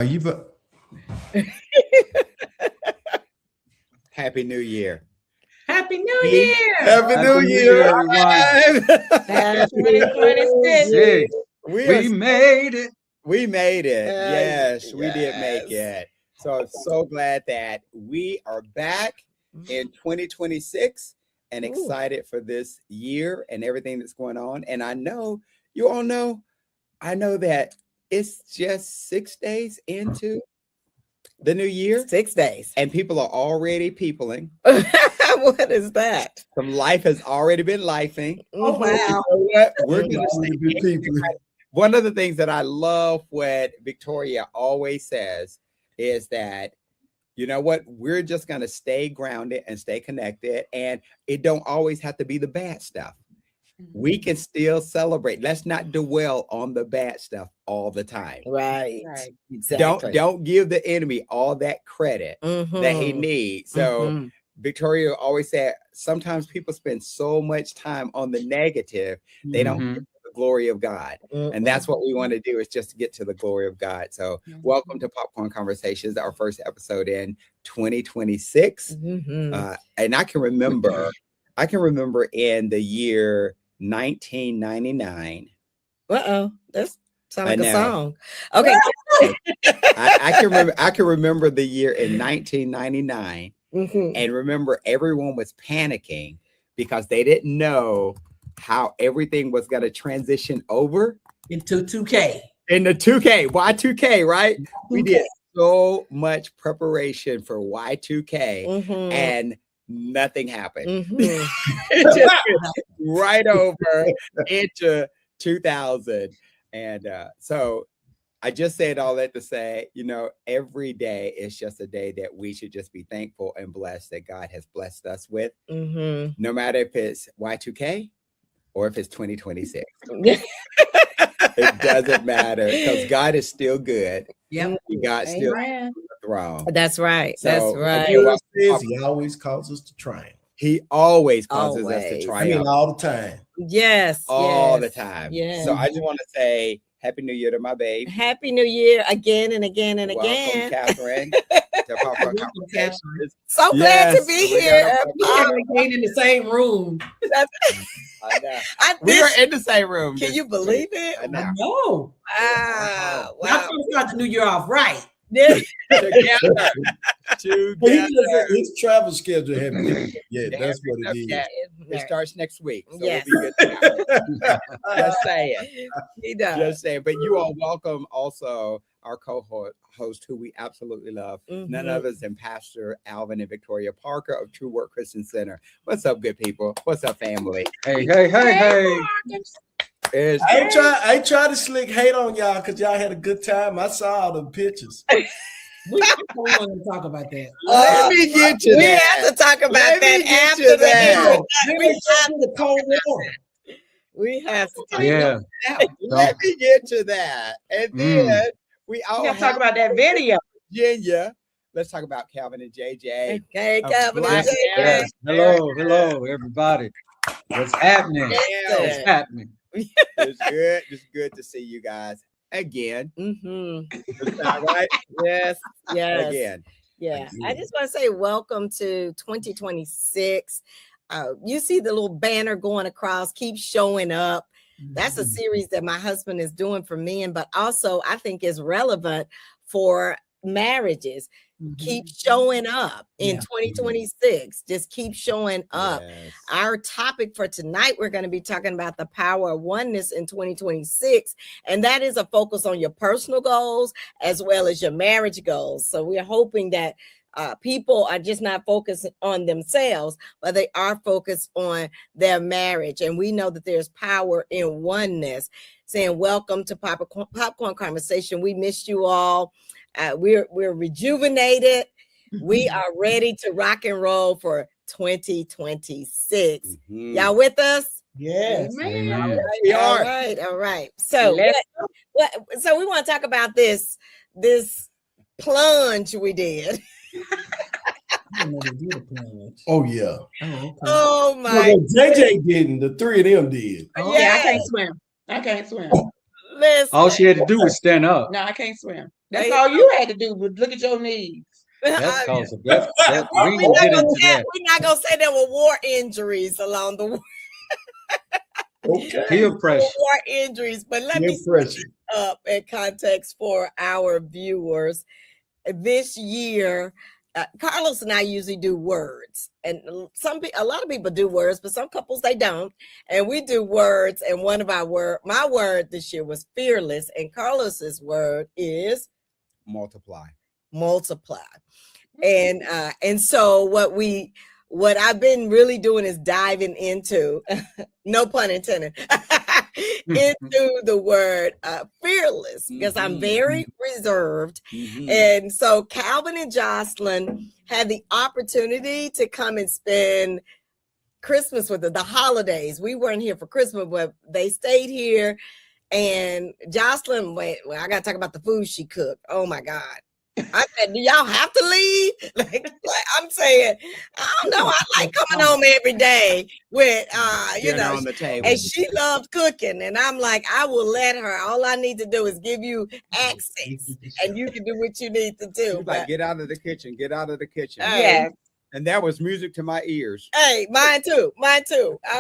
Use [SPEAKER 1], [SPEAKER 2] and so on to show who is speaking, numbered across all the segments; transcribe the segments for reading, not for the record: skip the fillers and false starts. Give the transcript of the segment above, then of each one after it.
[SPEAKER 1] Are you?
[SPEAKER 2] Happy New Year.
[SPEAKER 3] Happy New Year.
[SPEAKER 1] Happy New Year, everyone.
[SPEAKER 3] Happy 2026.
[SPEAKER 1] We made it.
[SPEAKER 2] We made it. Yes, we did make it. So I'm so glad that we are back in 2026 and excited for this year and everything that's going on. And I know you all know, I know that it's just 6 days into the new year.
[SPEAKER 4] 6 days.
[SPEAKER 2] And people are already peopling.
[SPEAKER 4] What is that?
[SPEAKER 2] Some life has already been lifing.
[SPEAKER 4] Oh, wow.
[SPEAKER 2] We're going to say one of the things that I love what Victoria always says is that, you know what, we're just going to stay grounded and stay connected. And it don't always have to be the bad stuff. We can still celebrate. Let's not dwell on the bad stuff all the time.
[SPEAKER 4] Right. Exactly.
[SPEAKER 2] Don't give the enemy all that credit that he needs. So Victoria always said, sometimes people spend so much time on the negative, they don't get to the glory of God. And that's what we want to do, is just to get to the glory of God. So welcome to Popcorn Conversations, our first episode in 2026. And I can remember in the year 1999.
[SPEAKER 4] That sounds like a song. Okay.
[SPEAKER 2] I can remember the year in 1999. And remember, everyone was panicking because they didn't know how everything was going to transition over
[SPEAKER 3] into 2K.
[SPEAKER 2] Into 2K, Y2K, right? 2K. We did so much preparation for Y2K and nothing happened. It just right over into 2000. And so I just said all that to say, you know, every day is just a day that we should just be thankful and blessed that God has blessed us with. No matter if it's Y2K or if it's 2026. It doesn't matter, because God is still good. God still on the throne.
[SPEAKER 4] That's right.
[SPEAKER 2] So,
[SPEAKER 4] that's right.
[SPEAKER 1] He always calls us to triumph.
[SPEAKER 2] He always causes us to triumph.
[SPEAKER 1] I mean, all the time.
[SPEAKER 4] Yes.
[SPEAKER 2] All the time.
[SPEAKER 4] Yes.
[SPEAKER 2] So I just want to say Happy New Year to my babe.
[SPEAKER 4] Happy New Year again and again and
[SPEAKER 2] Welcome,
[SPEAKER 4] again.
[SPEAKER 2] Catherine.
[SPEAKER 4] So glad to be here.
[SPEAKER 3] Again in the same room.
[SPEAKER 2] I know. We were in the same room.
[SPEAKER 4] Can you believe it?
[SPEAKER 3] I know.
[SPEAKER 4] Wow.
[SPEAKER 3] That's going to start the new year off right.
[SPEAKER 2] Together.
[SPEAKER 1] His travel schedule hasn't been yet. That's what it is.
[SPEAKER 2] It starts next week. So
[SPEAKER 4] yes.
[SPEAKER 2] We'll be good. Just saying.
[SPEAKER 4] He does.
[SPEAKER 2] Just saying. But you all welcome also our co-host, who we absolutely love. None other than Pastor Alvin and Victoria Parker of True Work Christian Center. What's up, good people? What's up, family?
[SPEAKER 1] Hey. I ain't try to slick hate on y'all because y'all had a good time. I saw all the pictures.
[SPEAKER 3] We don't want to talk about that.
[SPEAKER 2] Let me get you
[SPEAKER 4] we
[SPEAKER 2] that.
[SPEAKER 4] have to talk about that after the
[SPEAKER 3] cold water.
[SPEAKER 4] We have to talk
[SPEAKER 2] about that. Let me get to that. And then we all
[SPEAKER 3] have to talk about that video.
[SPEAKER 2] Virginia. Let's talk about Calvin and JJ.
[SPEAKER 4] Okay, Calvin and JJ.
[SPEAKER 5] Yes. Hello, everybody. What's happening? What's happening?
[SPEAKER 2] It's good to see you guys again. Right?
[SPEAKER 4] Yes.
[SPEAKER 2] Again.
[SPEAKER 4] Yeah. I just want to say welcome to 2026. You see the little banner going across, keep showing up. That's a series that my husband is doing for men, but also I think is relevant for marriages. Keep showing up in 2026. Just keep showing up. Yes. Our topic for tonight, we're going to be talking about the power of oneness in 2026. And that is a focus on your personal goals as well as your marriage goals. So we're hoping that people are just not focused on themselves, but they are focused on their marriage. And we know that there's power in oneness. Saying welcome to Popcorn Conversation. We missed you all. We're rejuvenated. We are ready to rock and roll for 2026. Y'all with us?
[SPEAKER 3] Yes.
[SPEAKER 2] Amen. We are.
[SPEAKER 4] All right. So we want to talk about this plunge we did.
[SPEAKER 1] Oh yeah.
[SPEAKER 4] Oh my.
[SPEAKER 1] Well, JJ didn't. The three of them did.
[SPEAKER 3] Yeah, I can't swim. Listen.
[SPEAKER 5] All she had to do was stand up.
[SPEAKER 3] No, I can't swim. That's all you had to do was look at your knees.
[SPEAKER 5] That's cause of we
[SPEAKER 4] We're
[SPEAKER 5] ain't gonna get into that.
[SPEAKER 4] not gonna say there were war injuries along the way.
[SPEAKER 1] Okay.
[SPEAKER 5] Peer pressure.
[SPEAKER 4] War injuries, but let me
[SPEAKER 1] pressure.
[SPEAKER 4] up in context for our viewers. This year, Carlos and I usually do words, and a lot of people do words, but some couples they don't. And we do words, and my word this year was fearless, and Carlos's word is
[SPEAKER 2] multiply.
[SPEAKER 4] And so what I've been really doing is diving into, no pun intended, into the word fearless, because I'm very reserved. And so Calvin and Jocelyn had the opportunity to come and spend Christmas with the holidays. We weren't here for Christmas, but they stayed here. And Jocelyn, well, I got to talk about the food she cooked. Oh my God. I said, do y'all have to leave? Like I'm saying, I don't know. I like coming home every day with,
[SPEAKER 2] on the table.
[SPEAKER 4] And she loves cooking. And I'm like, I will let her. All I need to do is give you access, and you can do what you need to do.
[SPEAKER 2] Like, get out of the kitchen. Get out of the kitchen.
[SPEAKER 3] Yes.
[SPEAKER 2] And that was music to my ears.
[SPEAKER 4] Hey, mine too. I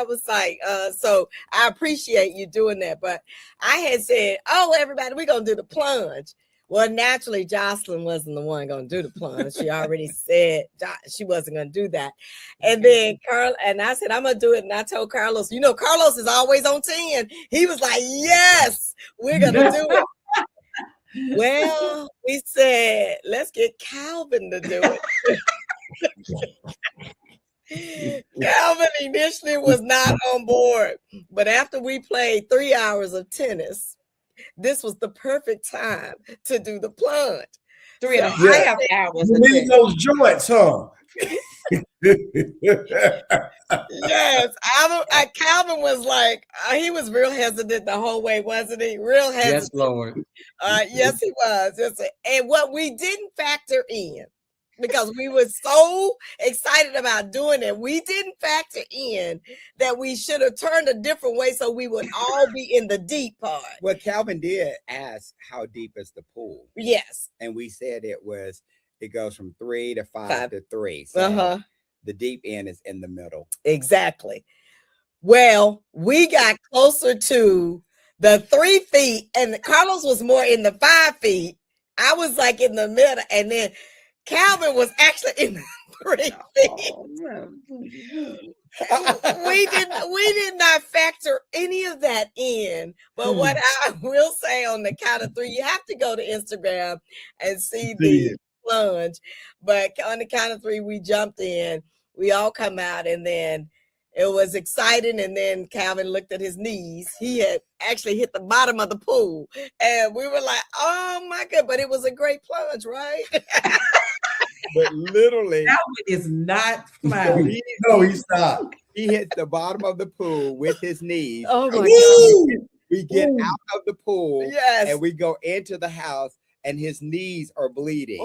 [SPEAKER 4] was like, so I appreciate you doing that. But I had said, oh, everybody, we're going to do the plunge. Well, naturally, Jocelyn wasn't the one going to do the plunge. She already said she wasn't going to do that. And then I said, I'm going to do it. And I told Carlos, Carlos is always on 10. He was like, yes, we're going to do it. Well, we said, let's get Calvin to do it. Calvin initially was not on board. But after we played 3 hours of tennis, this was the perfect time to do the plunge.
[SPEAKER 3] 3.5 hours.
[SPEAKER 1] You need those joints, huh?
[SPEAKER 4] Yes, Calvin was like, he was real hesitant the whole way, wasn't he? Real hesitant.
[SPEAKER 5] Yes, Lord.
[SPEAKER 4] Yes, he was. And what we didn't factor in, because we were so excited about doing it, we didn't factor in that we should have turned a different way so we would all be in the deep part.
[SPEAKER 2] Well, Calvin did ask, how deep is the pool?
[SPEAKER 4] Yes.
[SPEAKER 2] And we said it goes from 3 to 5 to 3. So the deep end is in the middle.
[SPEAKER 4] Exactly. Well, we got closer to the 3 feet, and Carlos was more in the 5 feet. I was like in the middle, and then Calvin was actually in the 3 feet. We did not factor any of that in. But what I will say, on the count of 3, you have to go to Instagram and see the plunge. But on the count of 3, we jumped in. We all come out, and then it was exciting. And then Calvin looked at his knees. He had actually hit the bottom of the pool, and we were like, "Oh my God!" But it was a great plunge, right?
[SPEAKER 2] But literally,
[SPEAKER 3] that one is not smiling.
[SPEAKER 1] No, he's not.
[SPEAKER 2] He hit the bottom of the pool with his knees.
[SPEAKER 4] Oh my God!
[SPEAKER 2] We get out of the pool,
[SPEAKER 4] yes,
[SPEAKER 2] and we go into the house, and his knees are bleeding.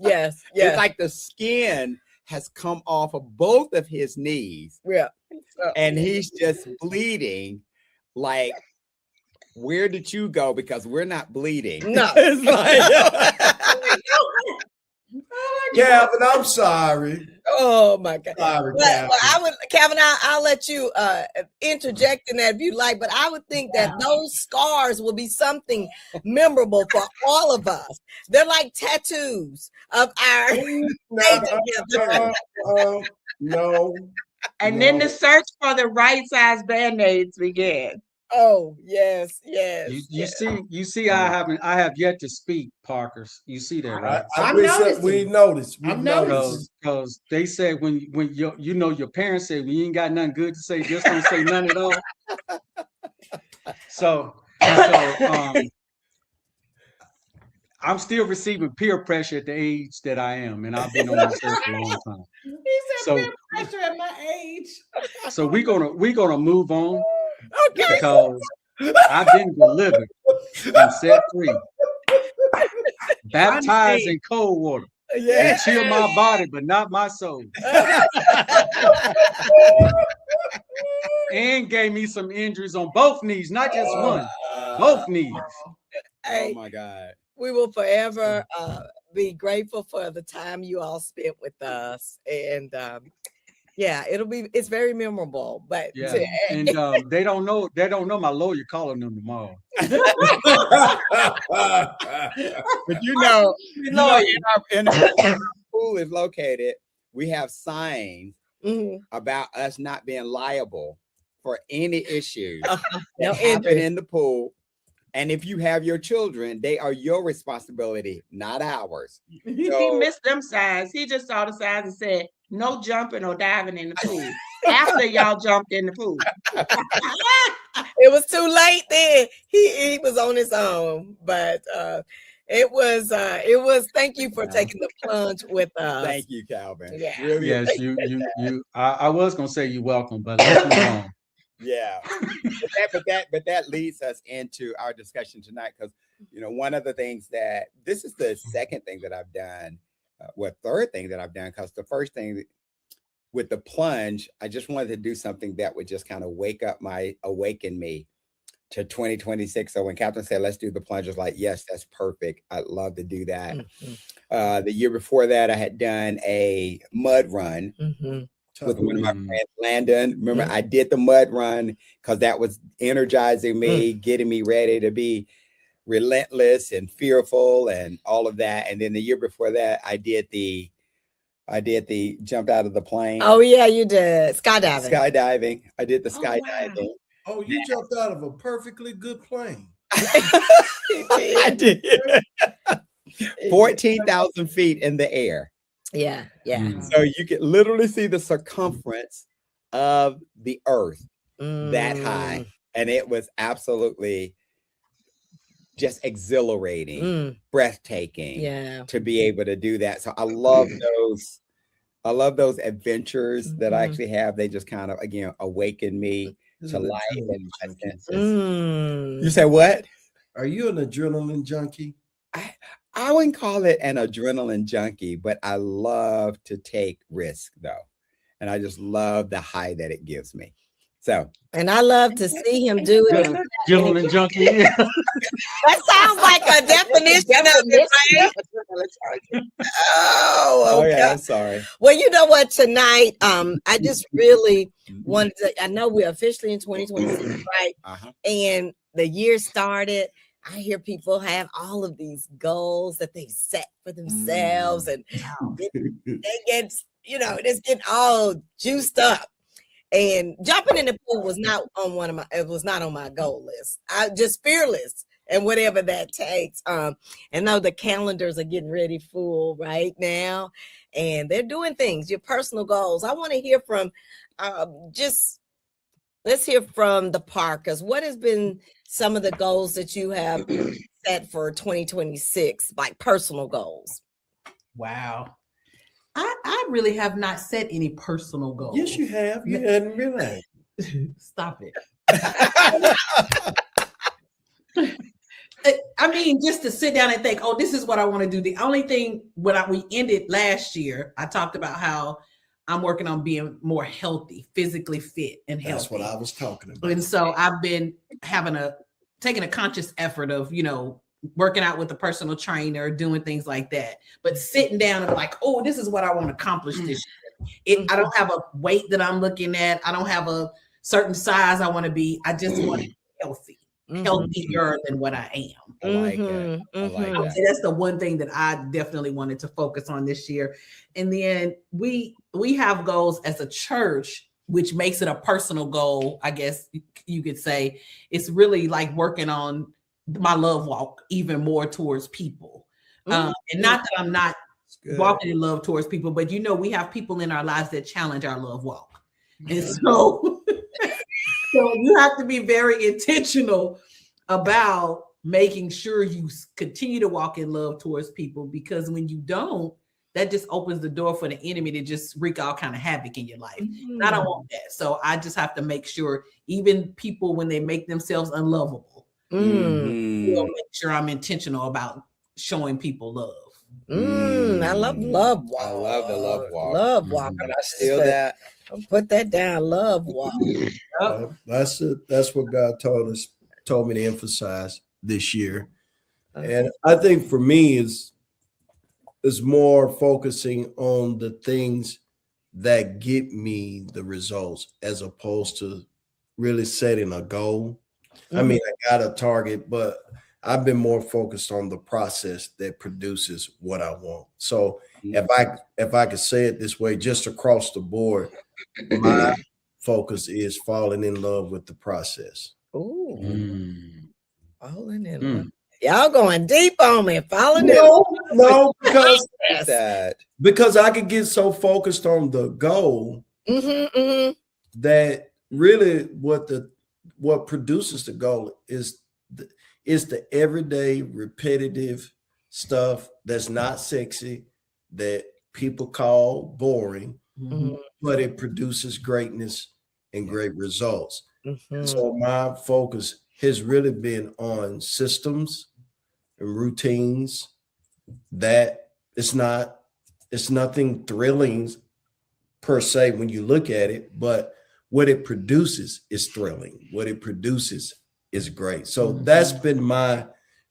[SPEAKER 4] Yes,
[SPEAKER 2] it's like the skin has come off of both of his knees.
[SPEAKER 4] Yeah,
[SPEAKER 2] and he's just bleeding. Like, where did you go? Because we're not bleeding.
[SPEAKER 4] No.
[SPEAKER 2] It's like,
[SPEAKER 1] Calvin, I'm sorry.
[SPEAKER 4] Oh my God.
[SPEAKER 1] Sorry,
[SPEAKER 4] Calvin, I'll let you interject in that if you like, but I would think that those scars will be something memorable for all of us. They're like tattoos of our
[SPEAKER 1] no.
[SPEAKER 3] And then the search for the right size band-aids began.
[SPEAKER 4] Oh, yes.
[SPEAKER 5] You see, I have yet to speak, Parkers. You see that, right?
[SPEAKER 1] We noticed.
[SPEAKER 5] Because they said when your parents say, when you ain't got nothing good to say, just don't say none at all. So I'm still receiving peer pressure at the age that I am, and I've been on this earth for a long time.
[SPEAKER 3] He said peer pressure at my age.
[SPEAKER 5] So we're gonna move on.
[SPEAKER 4] Okay.
[SPEAKER 5] Because I've been delivered and set free, baptized in cold water.
[SPEAKER 2] Yeah.
[SPEAKER 5] And chill my body, but not my soul. And gave me some injuries on both knees, not just one, both knees.
[SPEAKER 4] Hey,
[SPEAKER 2] Oh my God.
[SPEAKER 4] we will forever be grateful for the time you all spent with us. And yeah, it's very memorable. But
[SPEAKER 5] Yeah, and they don't know my lawyer calling them tomorrow.
[SPEAKER 2] But you know, in our pool is located, we have signs about us not being liable for any issues that happen in the pool. And if you have your children, they are your responsibility, not ours.
[SPEAKER 3] He missed them signs. He just saw the signs and said, no jumping or diving in the pool. After y'all jumped in the pool.
[SPEAKER 4] It was too late then. He was on his own. But it was thank you for taking the plunge with us.
[SPEAKER 2] Thank you, Calvin.
[SPEAKER 4] Yeah.
[SPEAKER 2] Really,
[SPEAKER 5] Yes, you I was gonna say you're welcome, but let's move on.
[SPEAKER 2] yeah. But that leads us into our discussion tonight, because one of the things that this is the second thing that I've done, third thing that I've done, because the first thing with the plunge, I just wanted to do something that would just kind of awaken me to 2026. So when Captain said, let's do the plunge, I was like, yes, that's perfect. I'd love to do that. The year before that, I had done a mud run with one of my friends, Landon. Remember, I did the mud run because that was energizing me, getting me ready to be relentless and fearful and all of that. And then the year before that, I did the jump out of the plane.
[SPEAKER 4] Oh yeah, you did skydiving.
[SPEAKER 2] I did the skydiving.
[SPEAKER 1] Oh, you jumped out of a perfectly good plane.
[SPEAKER 2] I did. 14,000 feet in the air.
[SPEAKER 4] Yeah.
[SPEAKER 2] So you can literally see the circumference of the earth that high. And it was absolutely just exhilarating, breathtaking to be able to do that. So I love those adventures that I actually have. They just kind of, again, awaken me to life and my senses. You say what?
[SPEAKER 1] Are you an adrenaline junkie?
[SPEAKER 2] I wouldn't call it an adrenaline junkie, but I love to take risks though. And I just love the high that it gives me. So,
[SPEAKER 4] and I love to see him do it.
[SPEAKER 5] Adrenaline junkie.
[SPEAKER 4] That sounds like a definition of it, right? Oh, okay.
[SPEAKER 2] Yeah, I'm sorry.
[SPEAKER 4] Well, you know what? Tonight, I just really wanted to. I know we're officially in 2026, right? And the year started. I hear people have all of these goals that they set for themselves, and they get, just get all juiced up. And jumping in the pool was not on not on my goal list. I just fearless and whatever that takes. And now the calendars are getting ready full right now, and they're doing things, your personal goals. I want to hear from let's hear from the Parkers. What has been some of the goals that you have set for 2026, like personal goals?
[SPEAKER 6] Wow. I really have not set any personal goals.
[SPEAKER 1] Yes, you have. You hadn't realized.
[SPEAKER 6] Stop it. I mean, just to sit down and think, oh, this is what I want to do. The only thing when we ended last year, I talked about how I'm working on being more healthy, physically fit and healthy.
[SPEAKER 1] That's what I was talking about.
[SPEAKER 6] And so I've been taking a conscious effort of, working out with a personal trainer, doing things like that, but sitting down and like, oh, this is what I want to accomplish this year. I don't have a weight that I'm looking at. I don't have a certain size I want to be. I just want to be healthy, healthier than what I am.
[SPEAKER 2] I like it. I like that.
[SPEAKER 6] That's the one thing that I definitely wanted to focus on this year. And then we have goals as a church, which makes it a personal goal. I guess you could say it's really like working on my love walk even more towards people. And not that I'm not walking in love towards people, but we have people in our lives that challenge our love walk. And so you have to be very intentional about making sure you continue to walk in love towards people, because when you don't, that just opens the door for the enemy to just wreak all kind of havoc in your life. And I don't want that. So I just have to make sure even people, when they make themselves unlovable, make sure I'm intentional about showing people love.
[SPEAKER 4] I love walk.
[SPEAKER 2] I love the love walk.
[SPEAKER 4] Love walk.
[SPEAKER 2] Can I steal that?
[SPEAKER 4] Put that down. Love walk.
[SPEAKER 1] That's it. That's what God told me to emphasize this year. And I think for me is more focusing on the things that get me the results as opposed to really setting a goal. I mean, I got a target, but I've been more focused on the process that produces what I want. So if I could say it this way, just across the board, my focus is falling in love with the process.
[SPEAKER 4] Ooh. Falling in love. Y'all going deep on me. Falling in
[SPEAKER 1] love. No, because I could get so focused on the goal that really what produces the goal is the everyday repetitive stuff that's not sexy, that people call boring, but it produces greatness and great results. So my focus has really been on systems and routines that it's nothing thrilling per se when you look at it, but what it produces is thrilling. What it produces is great. So that's been my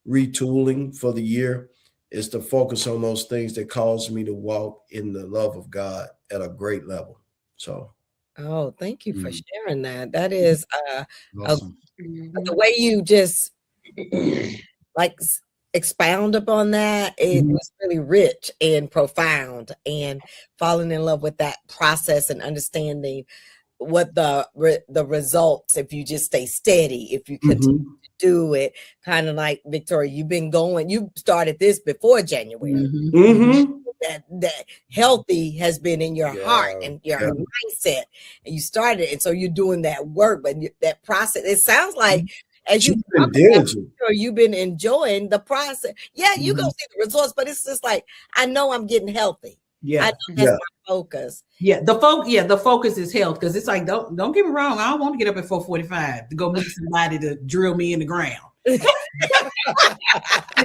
[SPEAKER 1] retooling for the year, is to focus on those things that cause me to walk in the love of God at a great level. So
[SPEAKER 4] thank you for sharing that. That is
[SPEAKER 5] Awesome.
[SPEAKER 4] the way you just like expound upon that. It was really rich and profound, and falling in love with that process and understanding what the results, if you just stay steady, if you continue to do it, kind of like Victoria, you started this before January. That healthy has been in your heart and your mindset, and you started, and so you're doing that work, but that process, it sounds like as you've been enjoying the process. You go see the results, but it's just like, I know I'm getting healthy. I know that's my focus.
[SPEAKER 6] The focus is health, because it's like, don't get me wrong, I don't want to get up at 4:45 to go meet somebody to drill me in the ground. And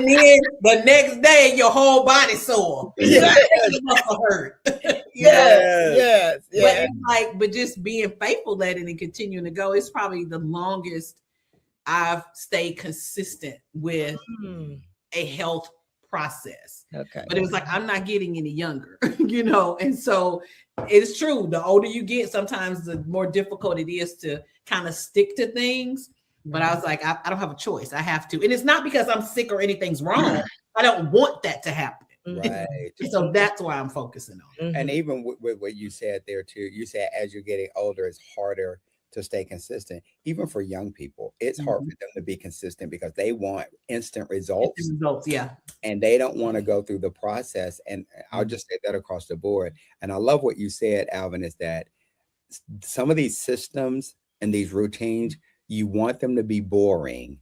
[SPEAKER 6] then the next day your whole body's sore. Muscle hurt.
[SPEAKER 4] Yes.
[SPEAKER 6] But it's like, but just being faithful at it and continuing to go, it's probably the longest I've stayed consistent with a health process. But it was like, I'm not getting any younger, and so it's true. The older you get, sometimes the more difficult it is to kind of stick to things. But I was like, I don't have a choice. I have to. And it's not because I'm sick or anything's wrong. I don't want that to happen.
[SPEAKER 2] Right.
[SPEAKER 6] So that's why I'm focusing on.
[SPEAKER 2] And even with what you said there too, you said as you're getting older, it's harder to stay consistent. Even for young people, it's hard for them to be consistent because they want instant results. And they don't want to go through the process. And I'll just say that across the board. And I love what you said, Alvin, is that some of these systems and these routines, you want them to be boring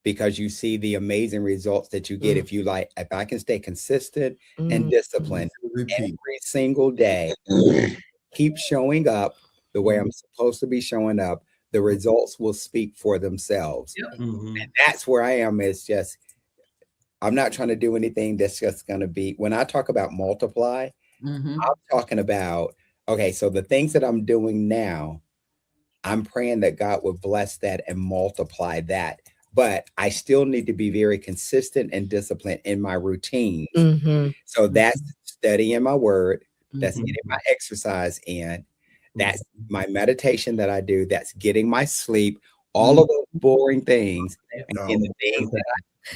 [SPEAKER 2] because you see the amazing results that you get if I can stay consistent and disciplined every single day, keep showing up the way I'm supposed to be showing up, the results will speak for themselves. And that's where I am. It's just, I'm not trying to do anything that's just going to be, when I talk about multiply, I'm talking about, okay, so the things that I'm doing now, I'm praying that God would bless that and multiply that. But I still need to be very consistent and disciplined in my routine. So that's studying my word. That's getting my exercise in. That's my meditation that I do. That's getting my sleep. All of those boring things. And the things that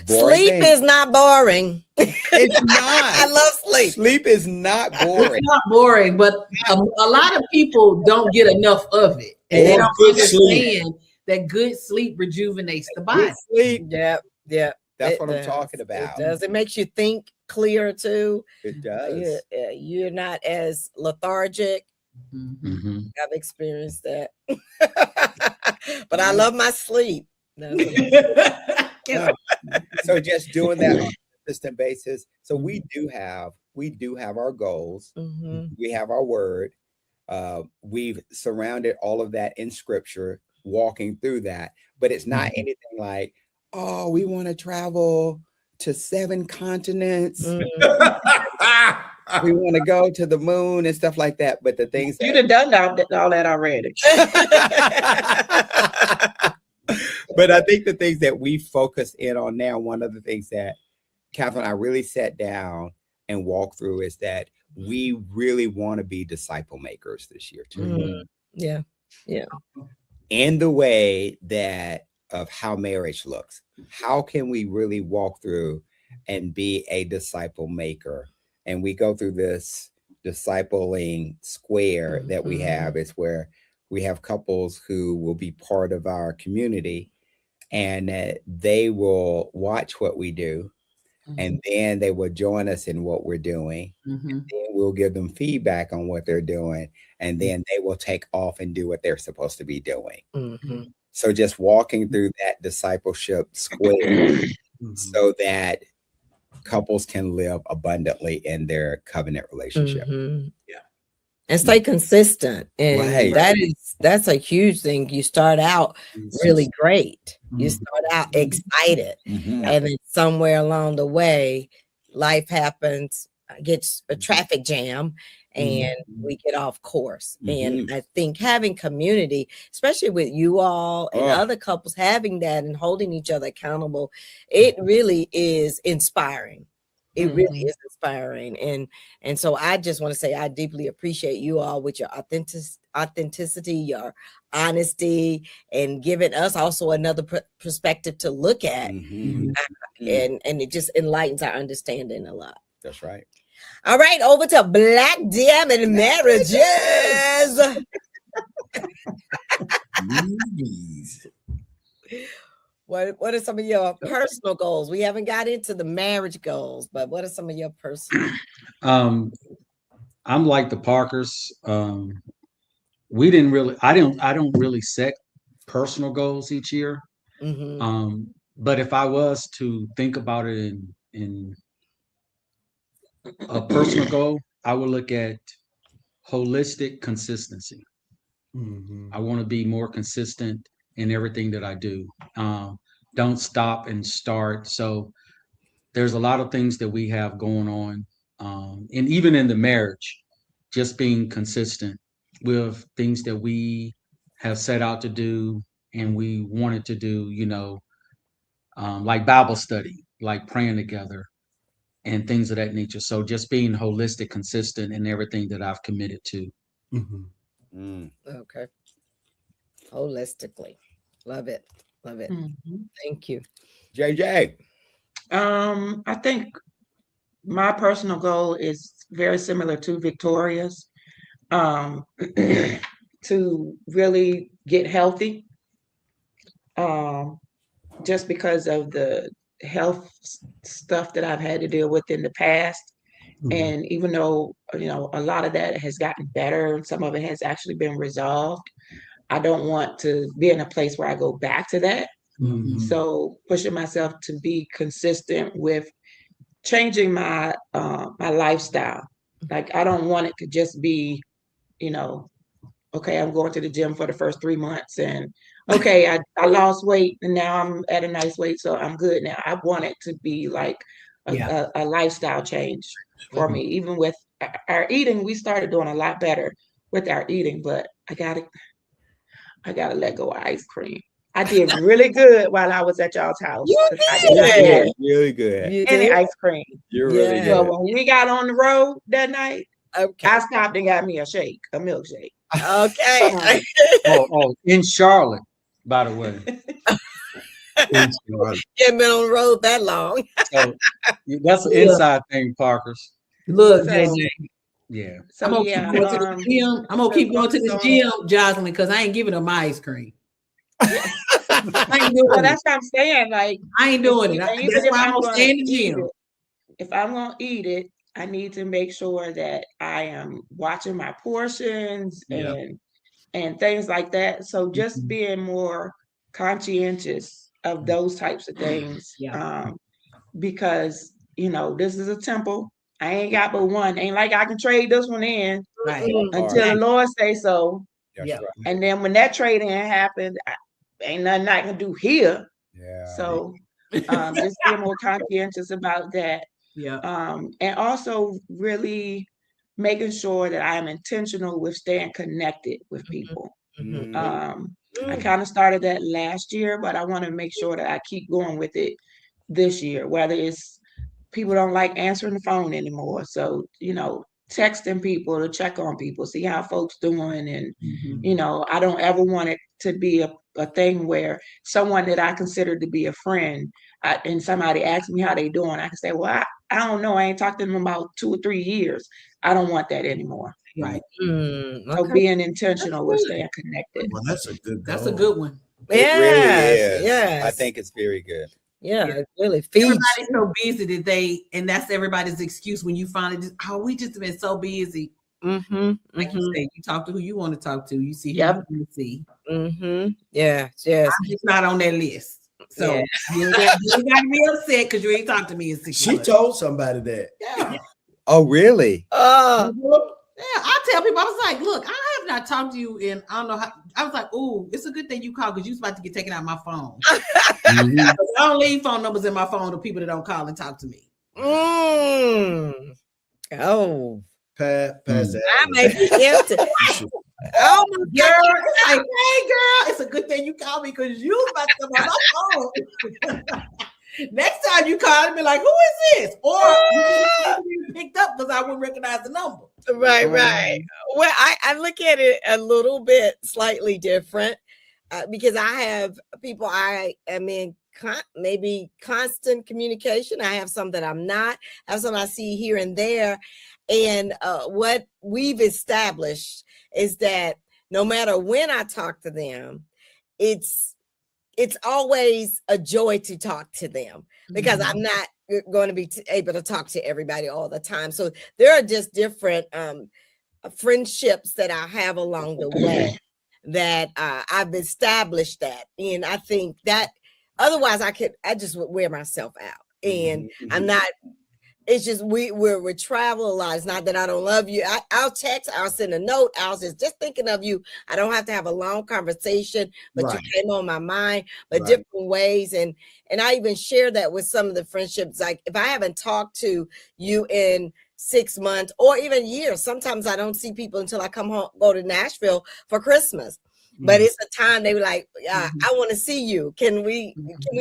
[SPEAKER 4] sleep is not boring.
[SPEAKER 2] It's not.
[SPEAKER 4] I love sleep.
[SPEAKER 2] Sleep is not boring.
[SPEAKER 6] It's not boring, but a lot of people don't get enough of it. And they don't understand that good sleep rejuvenates the body.
[SPEAKER 2] Good sleep.
[SPEAKER 4] Yep.
[SPEAKER 2] That's what I'm talking about.
[SPEAKER 4] It does. It makes you think clearer too.
[SPEAKER 2] It does.
[SPEAKER 4] You're not as lethargic. I've experienced that. But I love my sleep.
[SPEAKER 2] So just doing that on a consistent basis. So we do have our goals. We have our word. We've surrounded all of that in scripture, walking through that, but it's not anything like, oh, we want to travel to 7 continents.
[SPEAKER 4] Mm.
[SPEAKER 2] We want to go to the moon and stuff like that. But the things
[SPEAKER 3] You'd have done all that already.
[SPEAKER 2] But I think the things that we focus in on now, one of the things that Catherine and I really sat down and walked through is that we really want to be disciple makers this year too.
[SPEAKER 4] Mm. Yeah. Yeah.
[SPEAKER 2] In the way that of how marriage looks. How can we really walk through and be a disciple maker? And we go through this discipling square that we have. It's where we have couples who will be part of our community, and they will watch what we do, and then they will join us in what we're doing. Then we'll give them feedback on what they're doing, and then they will take off and do what they're supposed to be doing. So just walking through that discipleship square so that couples can live abundantly in their covenant relationship.
[SPEAKER 4] Yeah. And stay consistent. And that's a huge thing. You start out really great. You start out excited. And then somewhere along the way, life happens, gets a traffic jam, and we get off course. And I think having community, especially with you all and other couples, having that and holding each other accountable, it really is inspiring. It really is inspiring. And so I just want to say I deeply appreciate you all with your authenticity, your honesty, and giving us also another perspective to look at. And it just enlightens our understanding a lot.
[SPEAKER 2] That's right.
[SPEAKER 4] All right, over to Black Diamond Marriages.
[SPEAKER 2] Movies.
[SPEAKER 4] What are some of your personal goals? We haven't got into the marriage goals, but what are some of your personal?
[SPEAKER 5] I'm like the Parkers. I don't really set personal goals each year. But if I was to think about it in a personal goal, I would look at holistic consistency. I want to be more consistent in everything that I do. Don't stop and start. So there's a lot of things that we have going on. And even in the marriage, just being consistent with things that we have set out to do and we wanted to do, like Bible study, like praying together and things of that nature. So just being holistic, consistent in everything that I've committed to.
[SPEAKER 4] Okay. Holistically. Love it. Love it. Thank you.
[SPEAKER 2] JJ.
[SPEAKER 3] I think my personal goal is very similar to Victoria's, to really get healthy, just because of the health stuff that I've had to deal with in the past. And even though, a lot of that has gotten better, some of it has actually been resolved, I don't want to be in a place where I go back to that. So pushing myself to be consistent with changing my my lifestyle. Like, I don't want it to just be, okay, I'm going to the gym for the first 3 months and okay, I lost weight and now I'm at a nice weight, so I'm good now. I want it to be like a lifestyle change for me. Even with our eating, we started doing a lot better with our eating, but I gotta let go of ice cream. I did really good while I was at y'all's house. I did not have
[SPEAKER 2] really good.
[SPEAKER 3] any ice cream.
[SPEAKER 2] You're really good.
[SPEAKER 3] So when we got on the road that night, I stopped and got me a milkshake.
[SPEAKER 4] Okay.
[SPEAKER 5] In Charlotte, by the way.
[SPEAKER 4] Haven't been on the road that long.
[SPEAKER 5] So that's an inside thing, Parkers.
[SPEAKER 6] Look,
[SPEAKER 3] So,
[SPEAKER 6] JJ.
[SPEAKER 5] Yeah.
[SPEAKER 3] So
[SPEAKER 6] I'm gonna keep going to the gym. I'm gonna keep going to this gym, Jocelyn, because I ain't giving them my ice cream. I ain't doing
[SPEAKER 3] well,
[SPEAKER 6] it.
[SPEAKER 3] that's what I'm saying. Like,
[SPEAKER 6] I ain't doing it.
[SPEAKER 3] even
[SPEAKER 6] That's
[SPEAKER 3] if
[SPEAKER 6] why I'm
[SPEAKER 3] I'm
[SPEAKER 6] gonna stay in the
[SPEAKER 3] eat
[SPEAKER 6] gym.
[SPEAKER 3] it, if I'm gonna eat it, I need to make sure that I am watching my portions and things like that. So just being more conscientious of those types of things. Because this is a temple. I ain't got but one. Ain't like I can trade this one in until the Lord say so.
[SPEAKER 2] Right.
[SPEAKER 3] And then when that trade in happened, ain't nothing I can do here. So Just being more conscientious about that.
[SPEAKER 6] Yeah.
[SPEAKER 3] And also really making sure that I am intentional with staying connected with people. I kind of started that last year, but I want to make sure that I keep going with it this year, whether it's people don't like answering the phone anymore. So, texting people to check on people, see how folks doing. And, I don't ever want it to be a thing where someone that I consider to be a friend and somebody asks me how they doing, I can say, well, I don't know. I ain't talked to them about 2 or 3 years. I don't want that anymore.
[SPEAKER 6] Right.
[SPEAKER 3] So being intentional with staying connected.
[SPEAKER 1] Well, that's a good goal.
[SPEAKER 6] That's a good one.
[SPEAKER 2] It really is.
[SPEAKER 4] Yes.
[SPEAKER 2] I think it's very good.
[SPEAKER 4] Yeah, it really feeds.
[SPEAKER 6] Everybody's so busy that and that's everybody's excuse when you finally we just been so busy. Like you say, you talk to who you want to talk to. You see who you want to see.
[SPEAKER 4] Yeah, yes.
[SPEAKER 6] I'm just not on that list. So you ain't got to be upset because you ain't talked to me in 6 months.
[SPEAKER 1] She told somebody that.
[SPEAKER 6] Yeah.
[SPEAKER 2] Oh, really?
[SPEAKER 6] Yeah, I tell people, I was like, look, I have not talked to you in, I don't know how, I was like, oh, it's a good thing you called because you was about to get taken out of my phone. I don't leave phone numbers in my phone to people that don't call and talk to me.
[SPEAKER 4] Oh.
[SPEAKER 1] Pass that.
[SPEAKER 4] I may be empty.
[SPEAKER 6] Oh my girl, it's like, hey girl, it's a good thing you called me because you was about to come on my phone. Next time you call and be like, who is this? Or you picked up because I wouldn't recognize the number.
[SPEAKER 4] Right. Well, I look at it a little bit slightly different because I have people I am in maybe constant communication. I have some that I'm not. I have some I see here and there. And what we've established is that no matter when I talk to them, it's always a joy to talk to them because I'm not going to be able to talk to everybody all the time. So there are just different friendships that I have along the way that I've established that. And I think that otherwise I just would wear myself out. And I'm not, it's just we travel a lot. It's not that I don't love you. I'll text, I'll send a note. I'll just thinking of you. I don't have to have a long conversation, but you came on my mind, but different ways. And I even share that with some of the friendships. Like if I haven't talked to you in 6 months or even years, sometimes I don't see people until I come home, go to Nashville for Christmas. But it's a time they were like, I want to see you. Can we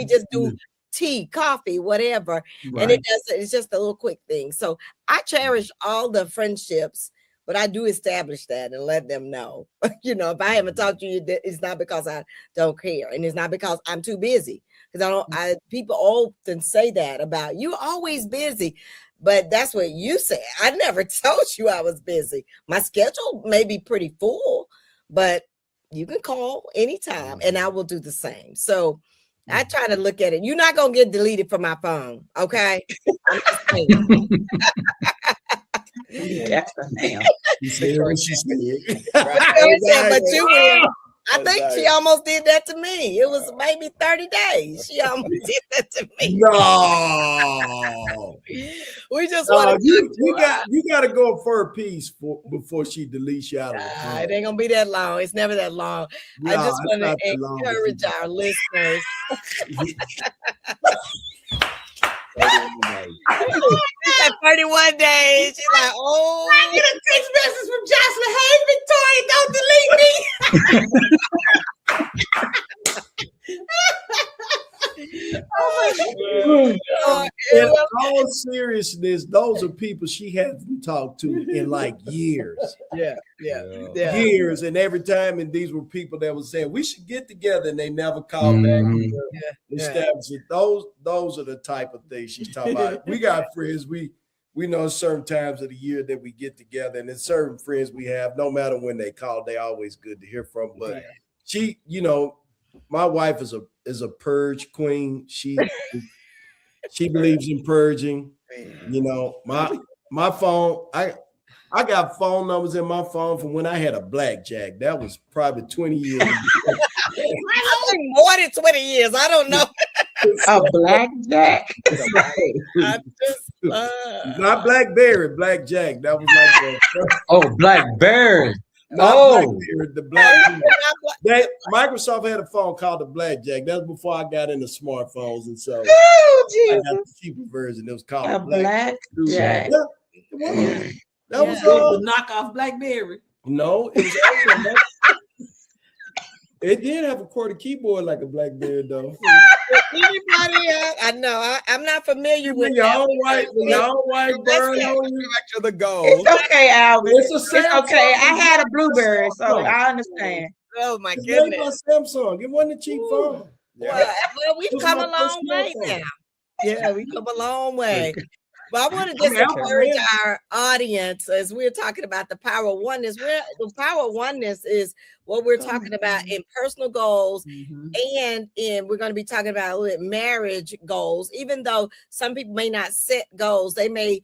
[SPEAKER 4] just do tea, coffee, whatever. And it's just a little quick thing. So I cherish all the friendships, but I do establish that and let them know, if I haven't talked to you, it's not because I don't care. And it's not because I'm too busy. Because people often say that about you, always busy. But that's what you said. I never told you I was busy. My schedule may be pretty full, but you can call anytime and I will do the same. So I try to look at it. You're not going to get deleted from my phone. Okay. I'm just saying.
[SPEAKER 3] That's the name.
[SPEAKER 1] You said what she said.
[SPEAKER 4] But you will. I think she almost did that to me. It was maybe 30 days. She almost did that to me.
[SPEAKER 1] No.
[SPEAKER 4] We just want to.
[SPEAKER 1] You got to go for a piece before she deletes you out of the phone.
[SPEAKER 4] It ain't gonna be that long. It's never that long.
[SPEAKER 1] No,
[SPEAKER 4] I just want to encourage our listeners. 31 days. She's like, oh.
[SPEAKER 6] I get a text message from Jocelyn. Hey, Victoria, don't delete me.
[SPEAKER 1] Oh my God. In all seriousness, those are people she hasn't talked to in like years.
[SPEAKER 4] Yeah.
[SPEAKER 1] Years. And every time, and these were people that were saying we should get together, and they never called back. Establish it. Those are the type of things she's talking about. We got friends. We know certain times of the year that we get together, and there's certain friends we have. No matter when they call, they always good to hear from. But she, my wife is a purge queen. She believes in purging. My phone, I got phone numbers in my phone from when I had a blackjack. That was probably 20 years ago.
[SPEAKER 4] I think more than 20 years. I don't know.
[SPEAKER 3] A blackjack.
[SPEAKER 1] Not Blackberry, blackjack. That was like
[SPEAKER 5] Oh, Blackberry.
[SPEAKER 1] Oh, the Blackberry. Microsoft had a phone called the Blackjack. That's before I got into smartphones, and so I got the cheaper version. It was called
[SPEAKER 3] A Blackjack.
[SPEAKER 1] Yeah, that was
[SPEAKER 6] the knockoff Blackberry.
[SPEAKER 1] No, it was. It did have a QWERTY keyboard like a Blackberry, though.
[SPEAKER 4] Anybody else? I know I'm not familiar with
[SPEAKER 1] y'all white burn on you.
[SPEAKER 2] Back to the goal.
[SPEAKER 3] It's okay, Alvin.
[SPEAKER 1] It's
[SPEAKER 3] okay. I had a Blueberry, so I understand.
[SPEAKER 4] Oh my
[SPEAKER 1] It's
[SPEAKER 4] goodness.
[SPEAKER 1] made by Samsung. It wasn't a cheap phone.
[SPEAKER 4] Well, we've
[SPEAKER 1] It was
[SPEAKER 4] come
[SPEAKER 1] my
[SPEAKER 4] a long
[SPEAKER 1] first
[SPEAKER 4] way
[SPEAKER 1] smartphone.
[SPEAKER 4] now. Yeah, we've come a long way. But I want to just encourage our audience as we're talking about the power of oneness. The power of oneness is what we're talking about in personal goals, and we're going to be talking about a little bit marriage goals. Even though some people may not set goals, they may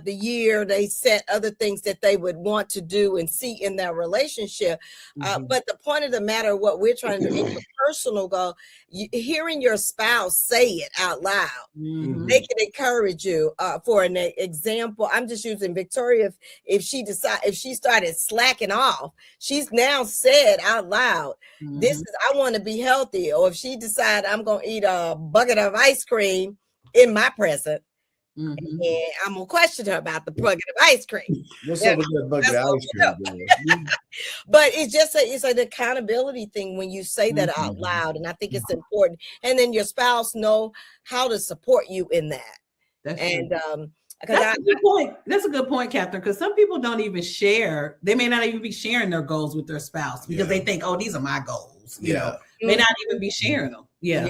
[SPEAKER 4] the year they set other things that they would want to do and see in their relationship. But the point of the matter, what we're trying to do in your personal goal, hearing your spouse say it out loud, they can encourage you. For an example, I'm just using Victoria. If she started slacking off, she's now said out loud, this is, I want to be healthy. Or if she decided I'm going to eat a bucket of ice cream in my presence, and I'm gonna question her about the bucket of ice cream.
[SPEAKER 1] What's up with that bucket of ice cream?
[SPEAKER 4] But it's an accountability thing when you say that out loud, and I think it's important. And then your spouse know how to support you in that.
[SPEAKER 6] That's
[SPEAKER 4] a
[SPEAKER 6] good point. That's a good point, Catherine. Because some people don't even share. They may not even be sharing their goals with their spouse because they think, "Oh, these are my goals." You know, may not even be sharing them. Yeah.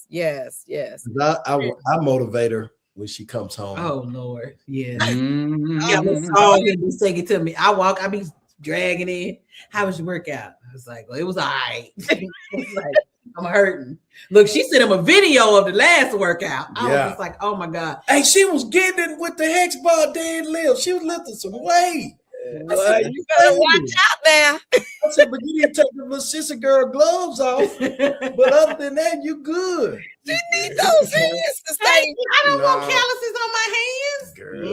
[SPEAKER 4] Yes.
[SPEAKER 1] I motivate her when she comes home.
[SPEAKER 6] Oh Lord, yeah. All he'll be saying to me. I be dragging in. How was your workout? I was like, well, it was all right. Like, I'm hurting. Look, she sent him a video of the last workout. I was just like, oh my God.
[SPEAKER 1] Hey, she was getting it with the hex bar deadlift. She was lifting some weight.
[SPEAKER 4] Well, you better watch out now.
[SPEAKER 1] I said, but you didn't take the little sister girl gloves off. But other than that, you good.
[SPEAKER 4] You need those hands to stay.
[SPEAKER 6] I don't want calluses on my hands.
[SPEAKER 4] Girl.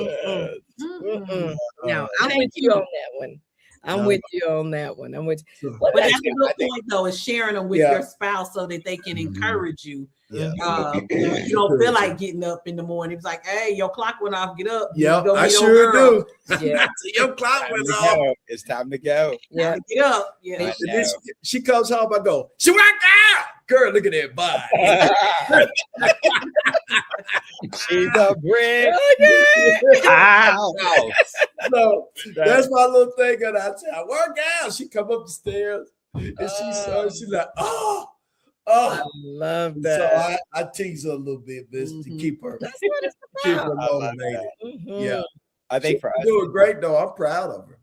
[SPEAKER 4] No, I'm with you on that one. I'm with you on that one. I'm with you.
[SPEAKER 6] But that's a good point, though, is sharing them with your spouse so that they can encourage you. You don't feel like getting up in the morning. It's like, hey, your clock went off. Get up.
[SPEAKER 1] Yeah, I sure do.
[SPEAKER 4] Yeah.
[SPEAKER 1] Your clock went off.
[SPEAKER 2] It's time to go.
[SPEAKER 6] Yeah, get up. Yeah.
[SPEAKER 1] She comes home. I go, she worked out. Girl, look at that body.
[SPEAKER 2] She's a brick.
[SPEAKER 1] So that's my little thing. And I say, I work out. She come up the stairs and she's like, I
[SPEAKER 4] love that.
[SPEAKER 1] So I tease her a little bit, to keep her.
[SPEAKER 4] That's what it's about.
[SPEAKER 1] Keep her motivated. Yeah.
[SPEAKER 2] I think for us,
[SPEAKER 1] doing great though. I'm proud of her.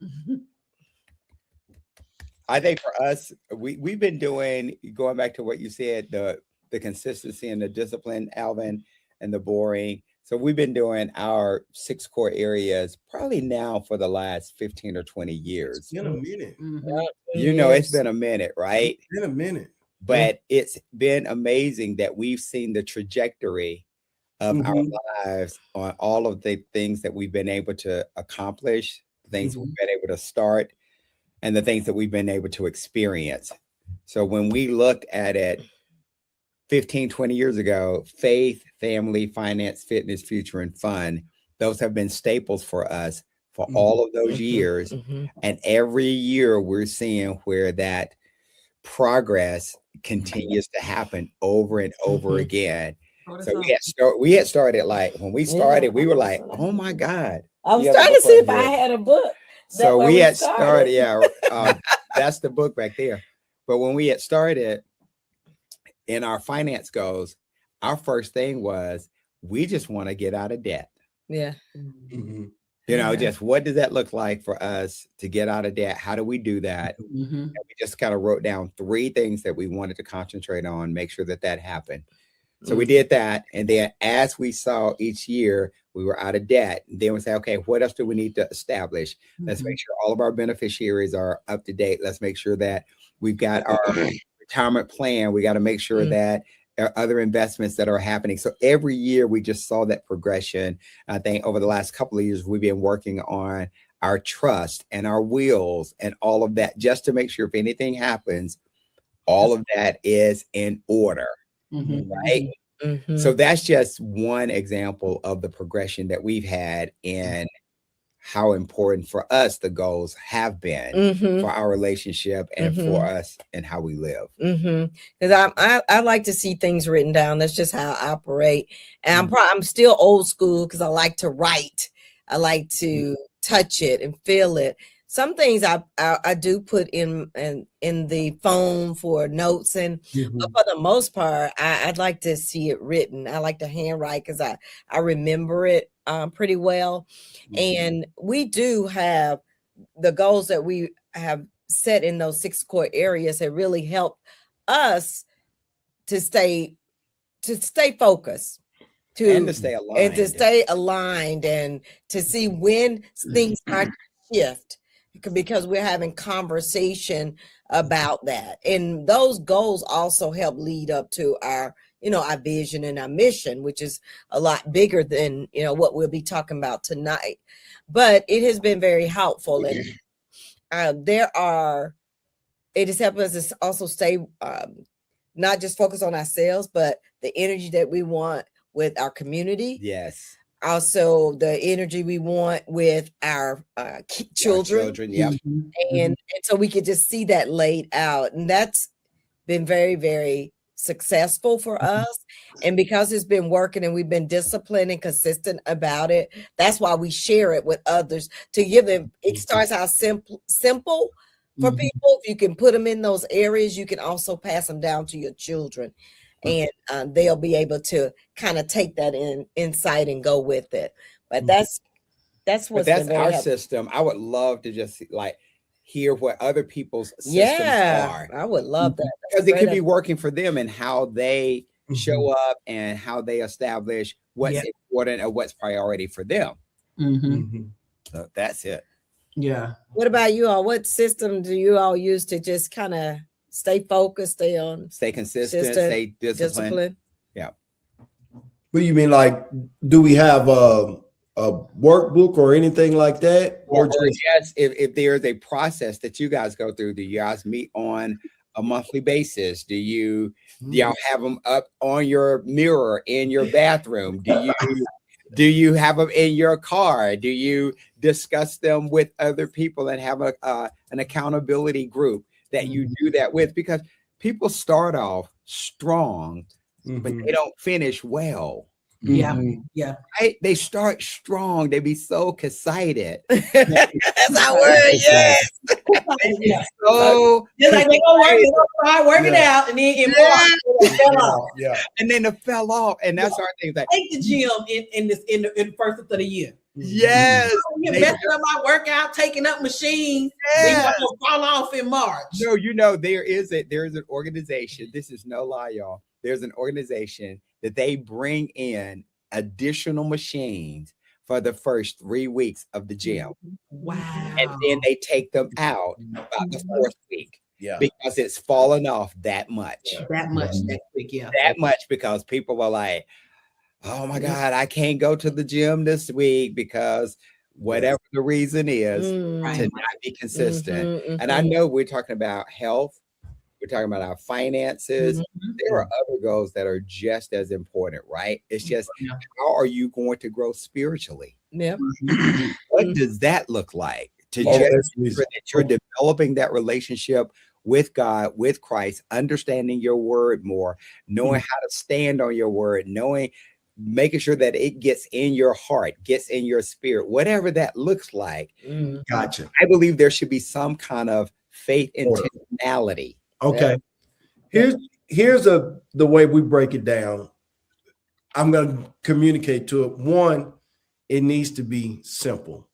[SPEAKER 2] I think for us, we've been doing, going back to what you said, the consistency and the discipline, Alvin, and the boring. So we've been doing our 6 core areas probably now for the last 15 or 20 years.
[SPEAKER 1] It's been a minute.
[SPEAKER 2] It's been a minute, right?
[SPEAKER 1] It's been a minute.
[SPEAKER 2] But it's been amazing that we've seen the trajectory of our lives on all of the things that we've been able to accomplish, things we've been able to start, and the things that we've been able to experience. So when we looked at it 15, 20 years ago, faith, family, finance, fitness, future, and fun, those have been staples for us for all of those years. And every year we're seeing where that progress continues to happen over and over again. So we had started, like, when we started, we were like, oh my God.
[SPEAKER 4] I was trying to see if I had a book.
[SPEAKER 2] So we had started, that's the book back there. But when we had started in our finance goals, our first thing was, we just want to get out of debt.
[SPEAKER 4] Yeah.
[SPEAKER 2] You know, just what does that look like for us to get out of debt? How do we do that? And we just kind of wrote down 3 things that we wanted to concentrate on, make sure that happened. So we did that. And then as we saw each year, we were out of debt. And then we say, okay, what else do we need to establish? Let's make sure all of our beneficiaries are up to date. Let's make sure that we've got our retirement plan. We got to make sure that there are other investments that are happening. So every year we just saw that progression. I think over the last couple of years, we've been working on our trust and our wills and all of that, just to make sure if anything happens, all of that is in order, right? So that's just one example of the progression that we've had in how important for us the goals have been for our relationship and for us and how we live.
[SPEAKER 4] Because I like to see things written down. That's just how I operate. And I'm still old school because I like to write. I like to touch it and feel it. Some things I do put in the phone for notes, and but for the most part, I'd like to see it written. I like to handwrite because I remember it pretty well. And we do have the goals that we have set in those 6 core areas that really help us to stay focused.
[SPEAKER 2] And to stay aligned.
[SPEAKER 4] And to see when things are shift, because we're having conversation about that. And those goals also help lead up to our vision and our mission, which is a lot bigger than, what we'll be talking about tonight. But it has been very helpful. And it has helped us to also stay, not just focus on ourselves, but the energy that we want with our community.
[SPEAKER 2] Yes.
[SPEAKER 4] Also the energy we want with our children. And so we could just see that laid out. And that's been very, very successful for us. And because it's been working and we've been disciplined and consistent about it, that's why we share it with others to give them. It starts out simple for people. If you can put them in those areas, you can also pass them down to your children. And they'll be able to kind of take that insight and go with it. But that's
[SPEAKER 2] our system. I would love to just hear what other people's systems are.
[SPEAKER 4] I would love that.
[SPEAKER 2] Because it could be working for them and how they show up and how they establish what's important or what's priority for them. So that's it.
[SPEAKER 6] Yeah.
[SPEAKER 4] What about you all? What system do you all use to just kind of stay focused, stay
[SPEAKER 2] consistent, stay disciplined? Yeah.
[SPEAKER 1] What do you mean? Like, do we have a workbook or anything like that?
[SPEAKER 2] Or just if there's a process that you guys go through, do you guys meet on a monthly basis? Do y'all have them up on your mirror in your bathroom? Do you have them in your car? Do you discuss them with other people and have an accountability group that you do that with? Because people start off strong, but they don't finish well.
[SPEAKER 6] Yeah.
[SPEAKER 2] Right? They start strong. They be so excited.
[SPEAKER 4] That's our word. Yes.
[SPEAKER 2] So
[SPEAKER 6] just like they go try work it out, and then it fell off.
[SPEAKER 2] And then it fell off, and that's our thing. Like,
[SPEAKER 6] take the gym in the first of the year.
[SPEAKER 2] Yes,
[SPEAKER 6] you're messing up my workout, taking up machines. Then you're gonna fall off in March.
[SPEAKER 2] No, there's an organization. This is no lie, y'all. There's an organization that they bring in additional machines for the first 3 weeks of the gym.
[SPEAKER 6] Wow.
[SPEAKER 2] And then they take them out about the 4th week. Yeah. Because it's fallen off that much.
[SPEAKER 6] That much next week,
[SPEAKER 2] That much because people were like, oh my God, I can't go to the gym this week because whatever the reason is to not be consistent. And I know we're talking about health. We're talking about our finances. There are other goals that are just as important, right? It's just how are you going to grow spiritually?
[SPEAKER 4] Yeah.
[SPEAKER 2] What does that look like? To just that you're developing that relationship with God, with Christ, understanding your word more, knowing how to stand on your word, making sure that it gets in your heart, gets in your spirit, whatever that looks like.
[SPEAKER 1] Gotcha.
[SPEAKER 2] I believe there should be some kind of faith intentionality.
[SPEAKER 1] Okay. Here's the way we break it down. I'm going to communicate to it. One, it needs to be simple.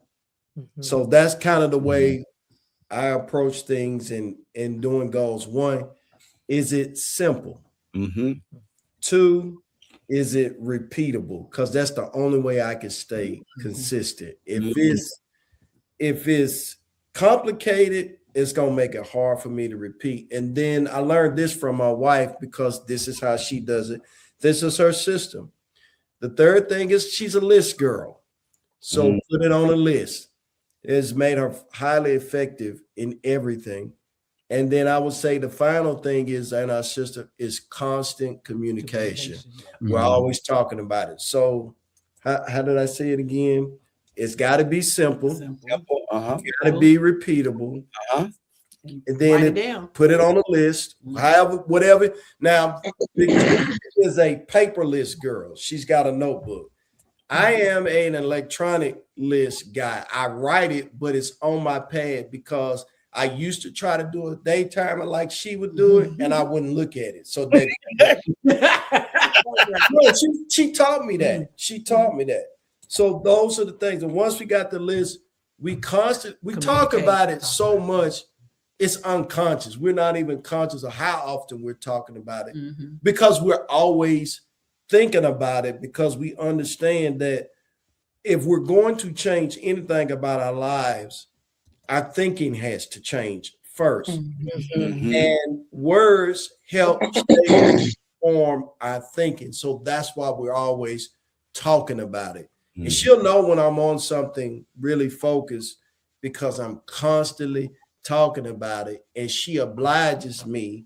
[SPEAKER 1] So that's kind of the way I approach things in doing goals. One, is it simple? 2, is it repeatable? Because that's the only way I can stay consistent. If it's complicated, it's going to make it hard for me to repeat. And then I learned this from my wife because this is how she does it. This is her system. The third thing is she's a list girl. So put it on a list. has made her highly effective in everything. And then I would say the final thing is, and our sister, is constant communication. We're always talking about it. So how did I say it again? It's got to be simple.
[SPEAKER 2] Simple. Uh-huh.
[SPEAKER 1] It's got to be repeatable.
[SPEAKER 2] Uh-huh.
[SPEAKER 1] And then put it on a list, however, whatever. Now, Victoria is a paperless girl. She's got a notebook. I am an electronic list guy. I write it, but it's on my pad because I used to try to do a daytimer like she would do it, and I wouldn't look at it. So that no, she taught me that. She taught me that. So those are the things. And once we got the list, we talk about it so much, it's unconscious. We're not even conscious of how often we're talking about it because we're always thinking about it, because we understand that if we're going to change anything about our lives, our thinking has to change first. And words help form our thinking. So that's why we're always talking about it. And she'll know when I'm on something really focused because I'm constantly talking about it. And she obliges me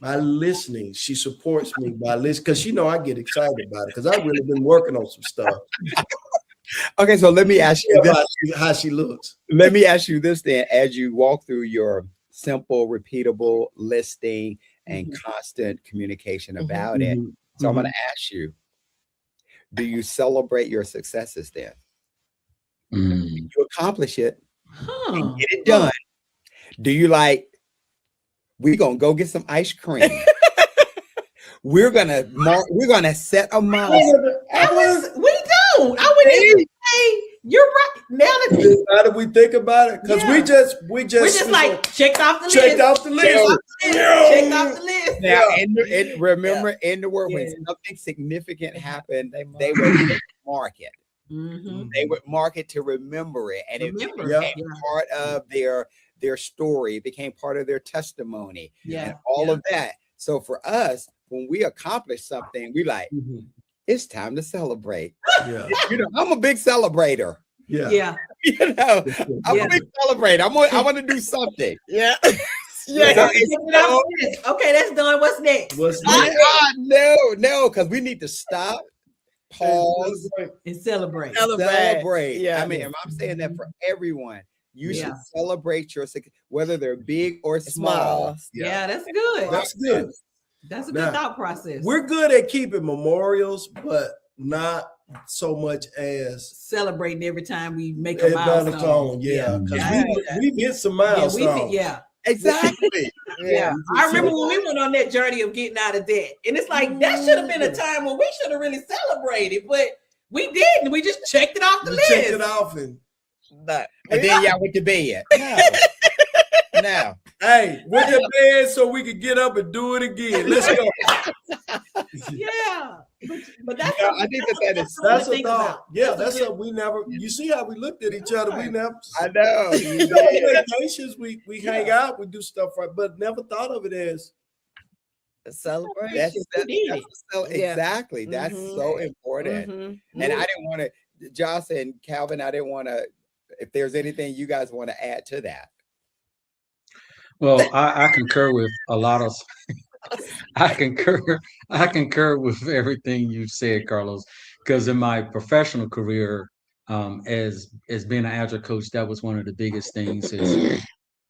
[SPEAKER 1] by listening. She supports me by listening because she know I get excited about it because I've really been working on some stuff.
[SPEAKER 2] Okay, so let me ask you this.
[SPEAKER 1] How she looks.
[SPEAKER 2] Let me ask you this then. As you walk through your simple, repeatable listing and constant communication about it. So I'm going to ask you, do you celebrate your successes then? You accomplish it and get it done. Do you like, we're going to go get some ice cream. we're going to set a milestone.
[SPEAKER 6] We don't. I wouldn't even say you're right.
[SPEAKER 1] How do we think about it? Because we're just
[SPEAKER 6] like checked off the list.
[SPEAKER 1] Checked off the list.
[SPEAKER 6] Checked off the list.
[SPEAKER 2] Now, remember, in the world, when something significant happened, they would mark it. They would mark it to remember it, and it became part of their story. It became part of their testimony, and all of that. So for us, when we accomplish something, we like, it's time to celebrate. You know, I'm a big celebrator. You know, I'm a big celebrator. I want to do something.
[SPEAKER 6] Okay, that's done. What's next?
[SPEAKER 2] No, because we need to stop, pause,
[SPEAKER 6] and celebrate.
[SPEAKER 2] Yeah, I mean, I'm saying that for everyone. You should celebrate your success, whether they're big or small.
[SPEAKER 6] Yeah, that's good.
[SPEAKER 1] That's good.
[SPEAKER 6] That's a good thought process.
[SPEAKER 1] We're good at keeping memorials, but not so much as
[SPEAKER 6] celebrating every time we make a milestone.
[SPEAKER 1] We've hit some milestones.
[SPEAKER 2] Exactly.
[SPEAKER 6] I remember when we went on that journey of getting out of debt, and it's like that should have been a time when we should have really celebrated, but we didn't. We just checked it off the list.
[SPEAKER 1] Checked it off, and
[SPEAKER 2] then y'all went to bed. No.
[SPEAKER 1] Hey, went to bed so we could get up and do it again. Let's go.
[SPEAKER 6] But that's
[SPEAKER 2] I think
[SPEAKER 1] that's a thought. That's something we never. You see how we looked at each other. We never.
[SPEAKER 2] I know.
[SPEAKER 1] Vacations, we hang out, we do stuff right, but never thought of it as
[SPEAKER 4] a celebration.
[SPEAKER 2] Exactly. That's so important. And I didn't want to, Josh and Calvin, I didn't want to. If there's anything you guys want to add to that.
[SPEAKER 5] Well, I concur with a lot of. I concur with everything you said, Carlos. Because in my professional career, as being an agile coach, that was one of the biggest things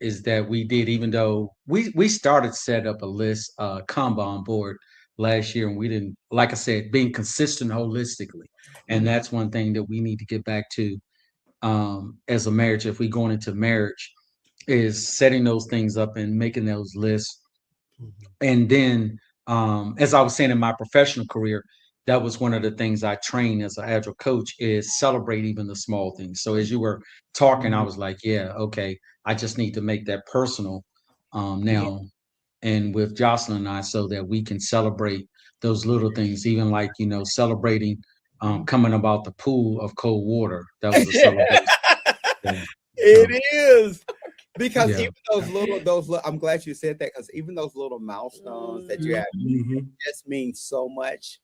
[SPEAKER 5] is that we did. Even though we started set up a list, Kanban board last year, and we didn't, like I said, being consistent holistically, and that's one thing that we need to get back to as a marriage. If we're going into marriage, is setting those things up and making those lists. And then, as I was saying in my professional career, that was one of the things I trained as an agile coach is celebrate even the small things. So as you were talking, I was like, okay, I just need to make that personal now. And with Jocelyn and I, so that we can celebrate those little things, even like, celebrating coming about the pool of cold water. That was a celebration.
[SPEAKER 2] It is. Because even those I'm glad you said that, because even those little milestones that you have just mean so much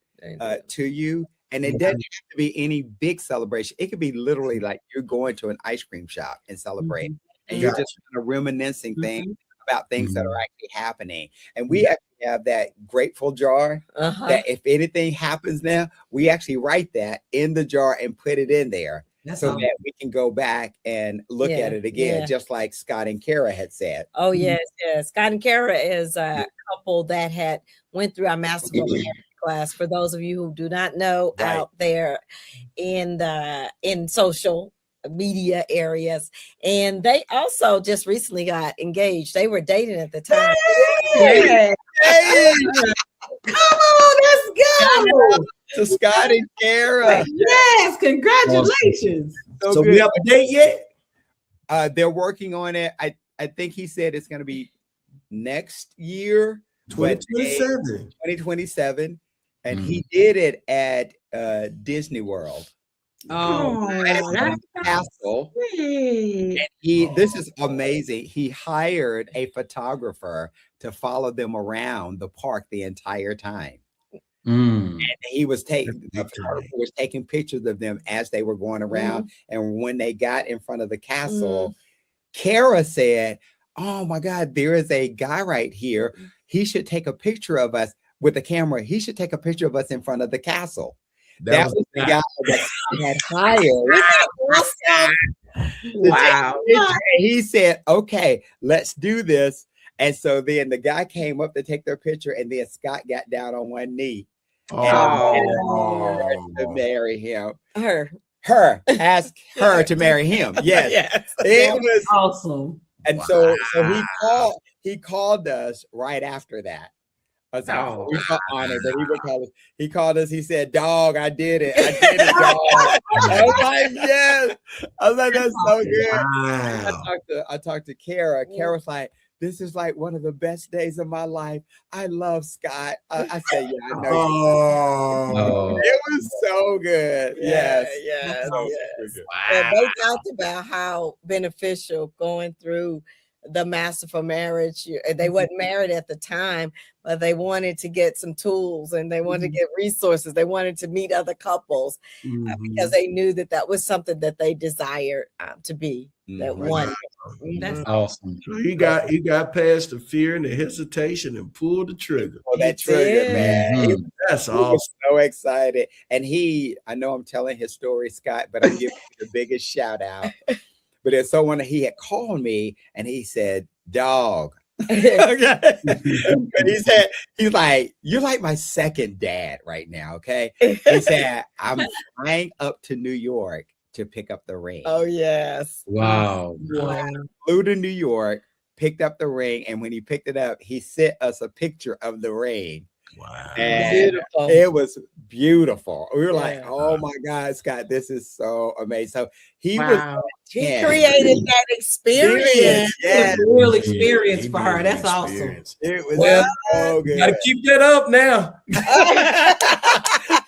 [SPEAKER 2] to you. And it doesn't have to be any big celebration. It could be literally like you're going to an ice cream shop and celebrating. And you're just kind of reminiscing things about things that are actually happening. And we actually have that grateful jar that if anything happens now, we actually write that in the jar and put it in there so that we can go back and look at it again, just like Scott and Kara had said.
[SPEAKER 4] Oh, yes, yes. Scott and Kara is a couple that had went through our Masterful Marriage class. For those of you who do not know, out there in social media areas, and they also just recently got engaged. They were dating at the time.
[SPEAKER 6] Hey, come on, let's go
[SPEAKER 2] to Scott and Kara.
[SPEAKER 6] Yes, congratulations.
[SPEAKER 1] So we have a date yet?
[SPEAKER 2] They're working on it. I think he said it's going to be next year, 2027, and he did it at Disney World. Castle. And this is amazing. He hired a photographer to follow them around the park the entire time. And he was taking pictures of them as they were going around. And when they got in front of the castle, Kara said, "Oh my God, there is a guy right here. He should take a picture of us with a camera. He should take a picture of us in front of the castle." That was the guy that had hired.
[SPEAKER 6] Wow.
[SPEAKER 2] He said, "Okay, let's do this." And so then the guy came up to take their picture, and then Scott got down on one knee and to marry him. Ask her to marry him. Yes. It was
[SPEAKER 6] awesome.
[SPEAKER 2] And so he called us right after that. I was like, we felt honored that he would call us. He called us. He said, "Dog, I did it. I did it, dog." I was like, yes. I was like, that's so good. Wow. I talked to Kara. Kara was like, "This is like one of the best days of my life. I love Scott." I said, "Yeah, I know." It was so good. Yes.
[SPEAKER 4] Wow. They talked about how beneficial going through the Masterful Marriage. They weren't married at the time, but they wanted to get some tools and they wanted to get resources. They wanted to meet other couples because they knew that that was something that they desired to be that one.
[SPEAKER 5] That's awesome.
[SPEAKER 1] So he got past the fear and the hesitation and pulled the trigger.
[SPEAKER 2] Oh, that trigger, man.
[SPEAKER 1] That's awesome.
[SPEAKER 2] He was so excited. And I know I'm telling his story, Scott, but I'm giving you the biggest shout out. But it's someone he had called me and he said, "Dog." Okay. And he's like, "You're like my second dad right now." Okay. He said, "I'm flying up to New York to pick up the ring."
[SPEAKER 4] Oh, yes.
[SPEAKER 5] Wow.
[SPEAKER 2] Flew to New York, picked up the ring. And when he picked it up, he sent us a picture of the ring.
[SPEAKER 1] Wow.
[SPEAKER 2] And it was beautiful. We were like, "Oh my God, Scott, this is so amazing." So he
[SPEAKER 4] created that experience.
[SPEAKER 6] Yeah, real experience for her. That's awesome.
[SPEAKER 2] It was so good.
[SPEAKER 1] Gotta keep that up now.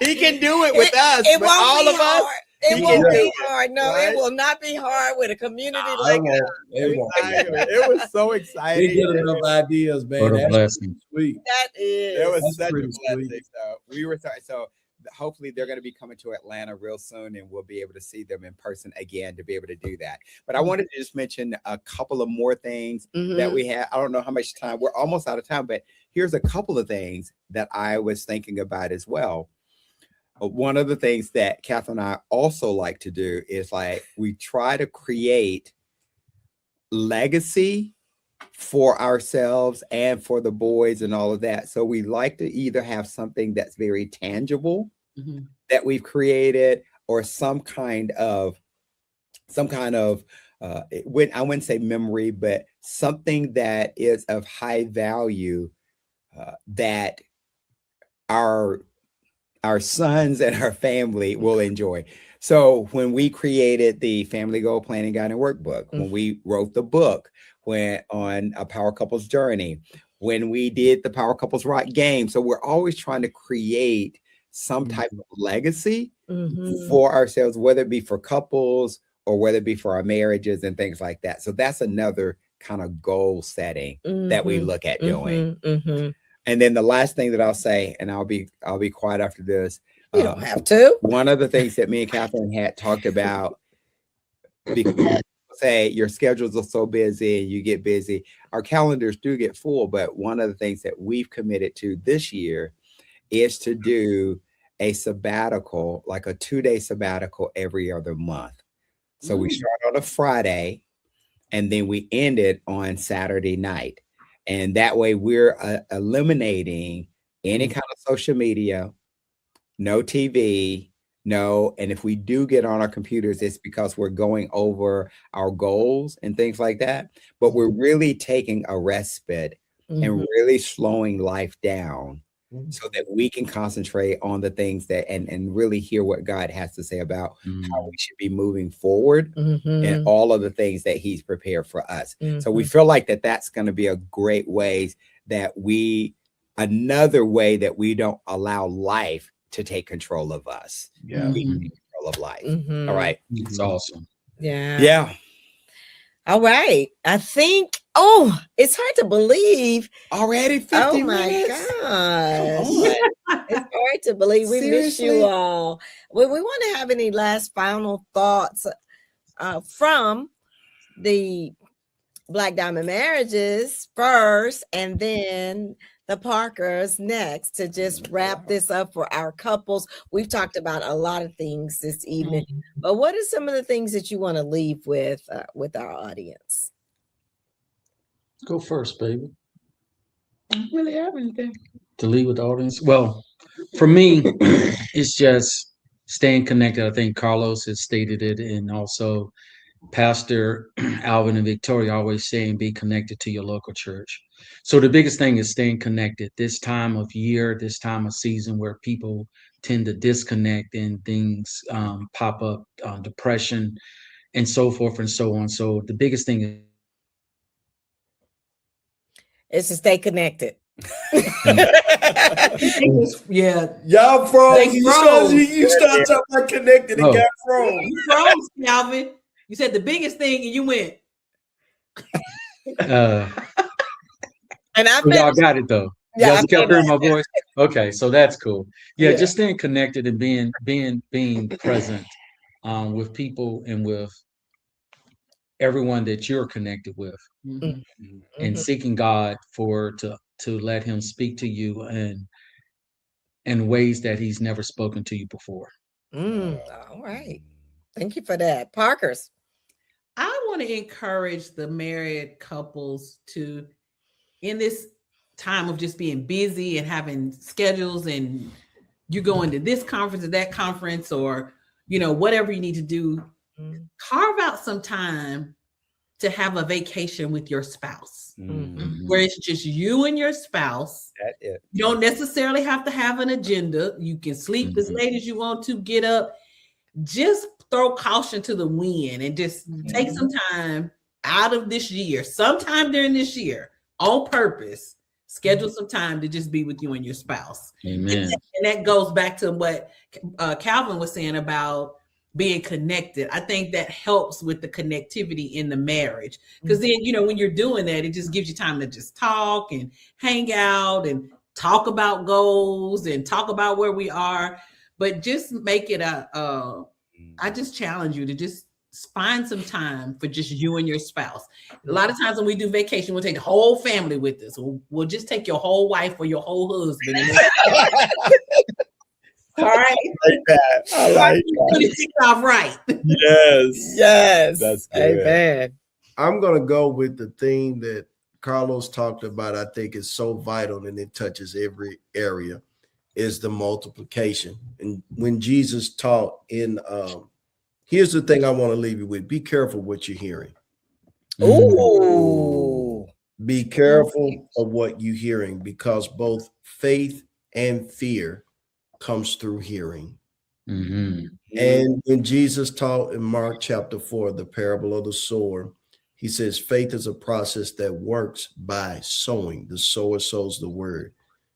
[SPEAKER 2] He can do it with us.
[SPEAKER 4] It
[SPEAKER 2] but
[SPEAKER 4] won't
[SPEAKER 2] all
[SPEAKER 4] be
[SPEAKER 2] of
[SPEAKER 4] hard.
[SPEAKER 2] us.
[SPEAKER 4] It won't be hard. No, it will not be hard with a community like that.
[SPEAKER 2] It was so exciting.
[SPEAKER 1] We get enough ideas, man.
[SPEAKER 5] What a blessing.
[SPEAKER 1] Sweet.
[SPEAKER 4] That is.
[SPEAKER 2] It was such a blessing.
[SPEAKER 1] Sweet.
[SPEAKER 2] So we were so hopefully they're going to be coming to Atlanta real soon, and we'll be able to see them in person again to be able to do that. But I wanted to just mention a couple of more things that we had. I don't know how much time. We're almost out of time, but here's a couple of things that I was thinking about as well. One of the things that Catherine and I also like to do is we try to create legacy for ourselves and for the boys and all of that. So we like to either have something that's very tangible that we've created, or some kind of I wouldn't say memory, but something that is of high value that our sons and our family will enjoy. So when we created the Family Goal Planning Guide and Workbook, when we wrote the book, on a Power Couples Journey, when we did the Power Couples Rock game. So we're always trying to create some type of legacy for ourselves, whether it be for couples or whether it be for our marriages and things like that. So that's another kind of goal setting that we look at doing. And then the last thing that I'll say, and I'll be quiet after this,
[SPEAKER 4] You don't have to.
[SPEAKER 2] One of the things that me and Catherine had talked about, because say your schedules are so busy and you get busy, our calendars do get full. But one of the things that we've committed to this year is to do a sabbatical, like a 2-day sabbatical every other month. So we start on a Friday and then we end it on Saturday night. And that way we're eliminating any kind of social media, no TV, no. And if we do get on our computers, it's because we're going over our goals and things like that. But we're really taking a respite and really slowing life down so that we can concentrate on the things that and really hear what God has to say about how we should be moving forward and all of the things that he's prepared for us. So we feel like that's going to be a great way that another way that we don't allow life to take control of us.
[SPEAKER 1] Yeah.
[SPEAKER 2] We take control of life. All right.
[SPEAKER 5] It's awesome.
[SPEAKER 4] Yeah.
[SPEAKER 2] Yeah.
[SPEAKER 4] All right. I think, it's hard to believe.
[SPEAKER 2] Already 50
[SPEAKER 4] Oh my
[SPEAKER 2] minutes.
[SPEAKER 4] gosh. It's hard to believe. We miss
[SPEAKER 2] Seriously?
[SPEAKER 4] you all. We want to have any last final thoughts from the Black Diamond Marriages first, and then the Parkers next, to just wrap this up for our couples. We've talked about a lot of things this evening, but what are some of the things that you want to leave with our audience?
[SPEAKER 5] Go first, baby.
[SPEAKER 3] I don't really have anything.
[SPEAKER 5] To leave with the audience. Well, for me, it's just staying connected. I think Carlos has stated it, and also Pastor Alvin and Victoria always saying, be connected to your local church. So the biggest thing is staying connected this time of year, this time of season where people tend to disconnect and things pop up, depression and so forth and so on. So the biggest thing
[SPEAKER 4] is to stay connected.
[SPEAKER 6] Yeah.
[SPEAKER 1] Y'all froze.
[SPEAKER 6] They
[SPEAKER 1] You started talking about connected and got froze.
[SPEAKER 6] You froze, Calvin. You said the biggest thing and you went.
[SPEAKER 4] And I
[SPEAKER 5] y'all got it though.
[SPEAKER 4] Yeah,
[SPEAKER 5] Y'all kept hearing my voice. Okay, so that's cool. Yeah, just staying connected and being present with people and with everyone that you're connected with, and seeking God to let him speak to you in ways that he's never spoken to you before.
[SPEAKER 4] All right. Thank you for that. Parkers.
[SPEAKER 6] I want to encourage the married couples to, in this time of just being busy and having schedules, and you're going to this conference or that conference, or whatever you need to do, carve out some time to have a vacation with your spouse, where it's just you and your spouse.
[SPEAKER 2] That's it.
[SPEAKER 6] You don't necessarily have to have an agenda. You can sleep as late as you want to, get up. Just throw caution to the wind and just take some time out of this year, sometime during this year, on purpose. Schedule some time to just be with you and your spouse.
[SPEAKER 5] Amen.
[SPEAKER 6] And that goes back to what Calvin was saying about being connected. I think that helps with the connectivity in the marriage, because then when you're doing that, it just gives you time to just talk and hang out and talk about goals and talk about where we are. But just make it I just challenge you to just find some time for just you and your spouse. A lot of times when we do vacation, we'll take the whole family with us. We'll just take your whole wife or your whole husband. All right.
[SPEAKER 2] I like
[SPEAKER 6] Put it off right.
[SPEAKER 2] Yes. That's good.
[SPEAKER 4] Amen.
[SPEAKER 1] I'm going to go with the thing that Carlos talked about. I think is so vital and it touches every area, is the multiplication. And when Jesus taught here's the thing I want to leave you with. Be careful what you're hearing.
[SPEAKER 4] Ooh.
[SPEAKER 1] Be careful of what you're hearing, because both faith and fear comes through hearing. And when Jesus taught in Mark chapter 4, the parable of the sower, he says faith is a process that works by sowing. The sower sows the word,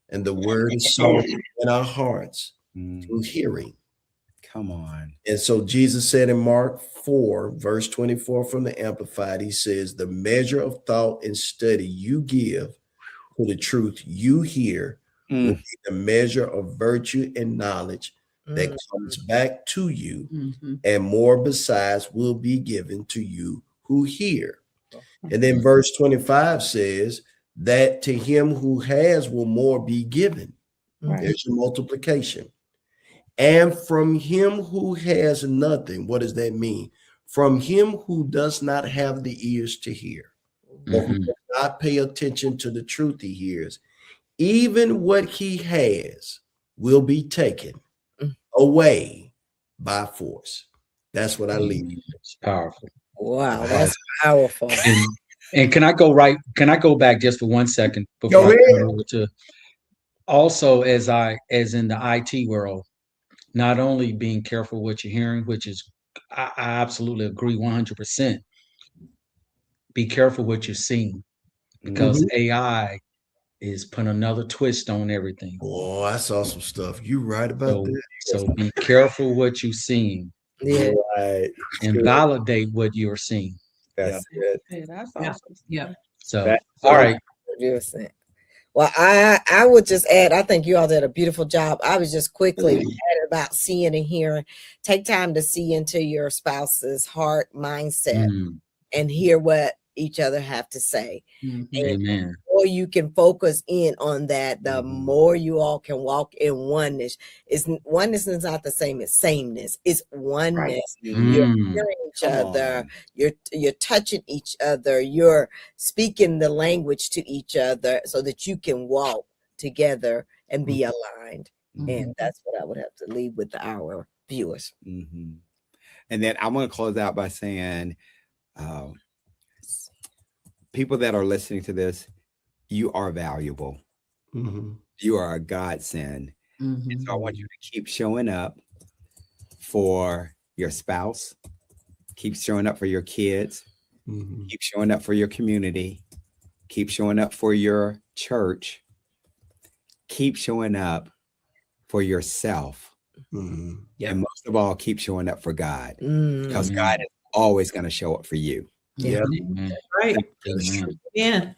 [SPEAKER 1] and the word is sown in our hearts through hearing.
[SPEAKER 2] Come on.
[SPEAKER 1] And so Jesus said in Mark 4, verse 24 from the Amplified, he says, the measure of thought and study you give to the truth you hear will be the measure of virtue and knowledge that comes back to you, and more besides will be given to you who hear. And then verse 25 says that to him who has will more be given. There's your multiplication. And from him who has nothing, what does that mean? From him who does not have the ears to hear, or who does not pay attention to the truth he hears, even what he has will be taken away by force. That's what I leave.
[SPEAKER 5] It's powerful.
[SPEAKER 4] Wow, that's powerful.
[SPEAKER 5] And can I go back just for 1 second before I turn over to also as in the IT world, not only being careful what you're hearing, which is I absolutely agree 100%. Be careful what you're seeing, because AI is putting another twist on everything.
[SPEAKER 1] Oh, I saw some stuff. You right about that.
[SPEAKER 5] So be careful what you're seeing.
[SPEAKER 2] Yeah. Right.
[SPEAKER 5] And validate what you're seeing.
[SPEAKER 2] That's good.
[SPEAKER 3] Yeah, that's awesome.
[SPEAKER 6] Yeah.
[SPEAKER 5] So all right.
[SPEAKER 4] Well, I would just add, I think you all did a beautiful job. I was just quickly adding about seeing and hearing. Take time to see into your spouse's heart mindset and hear what each other have to say.
[SPEAKER 5] Amen.
[SPEAKER 4] The more you can focus in on that, the more you all can walk in oneness. Oneness is not the same as sameness. It's oneness. You're hearing each other. You're touching each other. You're speaking the language to each other so that you can walk together and be aligned. And that's what I would have to leave with our viewers.
[SPEAKER 2] And then I want to close out by saying, people that are listening to this, you are valuable. You are a godsend. And so I want you to keep showing up for your spouse, keep showing up for your kids, keep showing up for your community, keep showing up for your church, keep showing up for yourself. And most of all, keep showing up for God, because God is always going to show up for you.
[SPEAKER 1] Yeah.
[SPEAKER 6] Right.
[SPEAKER 5] Amen.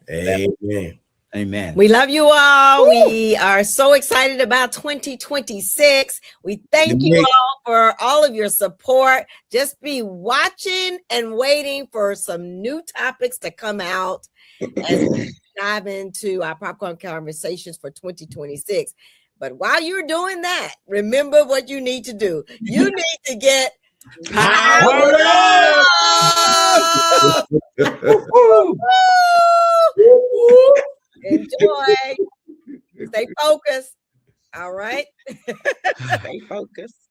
[SPEAKER 1] Amen.
[SPEAKER 2] Amen.
[SPEAKER 4] We love you all. We are so excited about 2026. We thank you all for all of your support. Just be watching and waiting for some new topics to come out as we dive into our popcorn conversations for 2026. But while you're doing that, remember what you need to do. You need to get Power Up! Enjoy. Stay focused. All right.
[SPEAKER 3] Stay focused.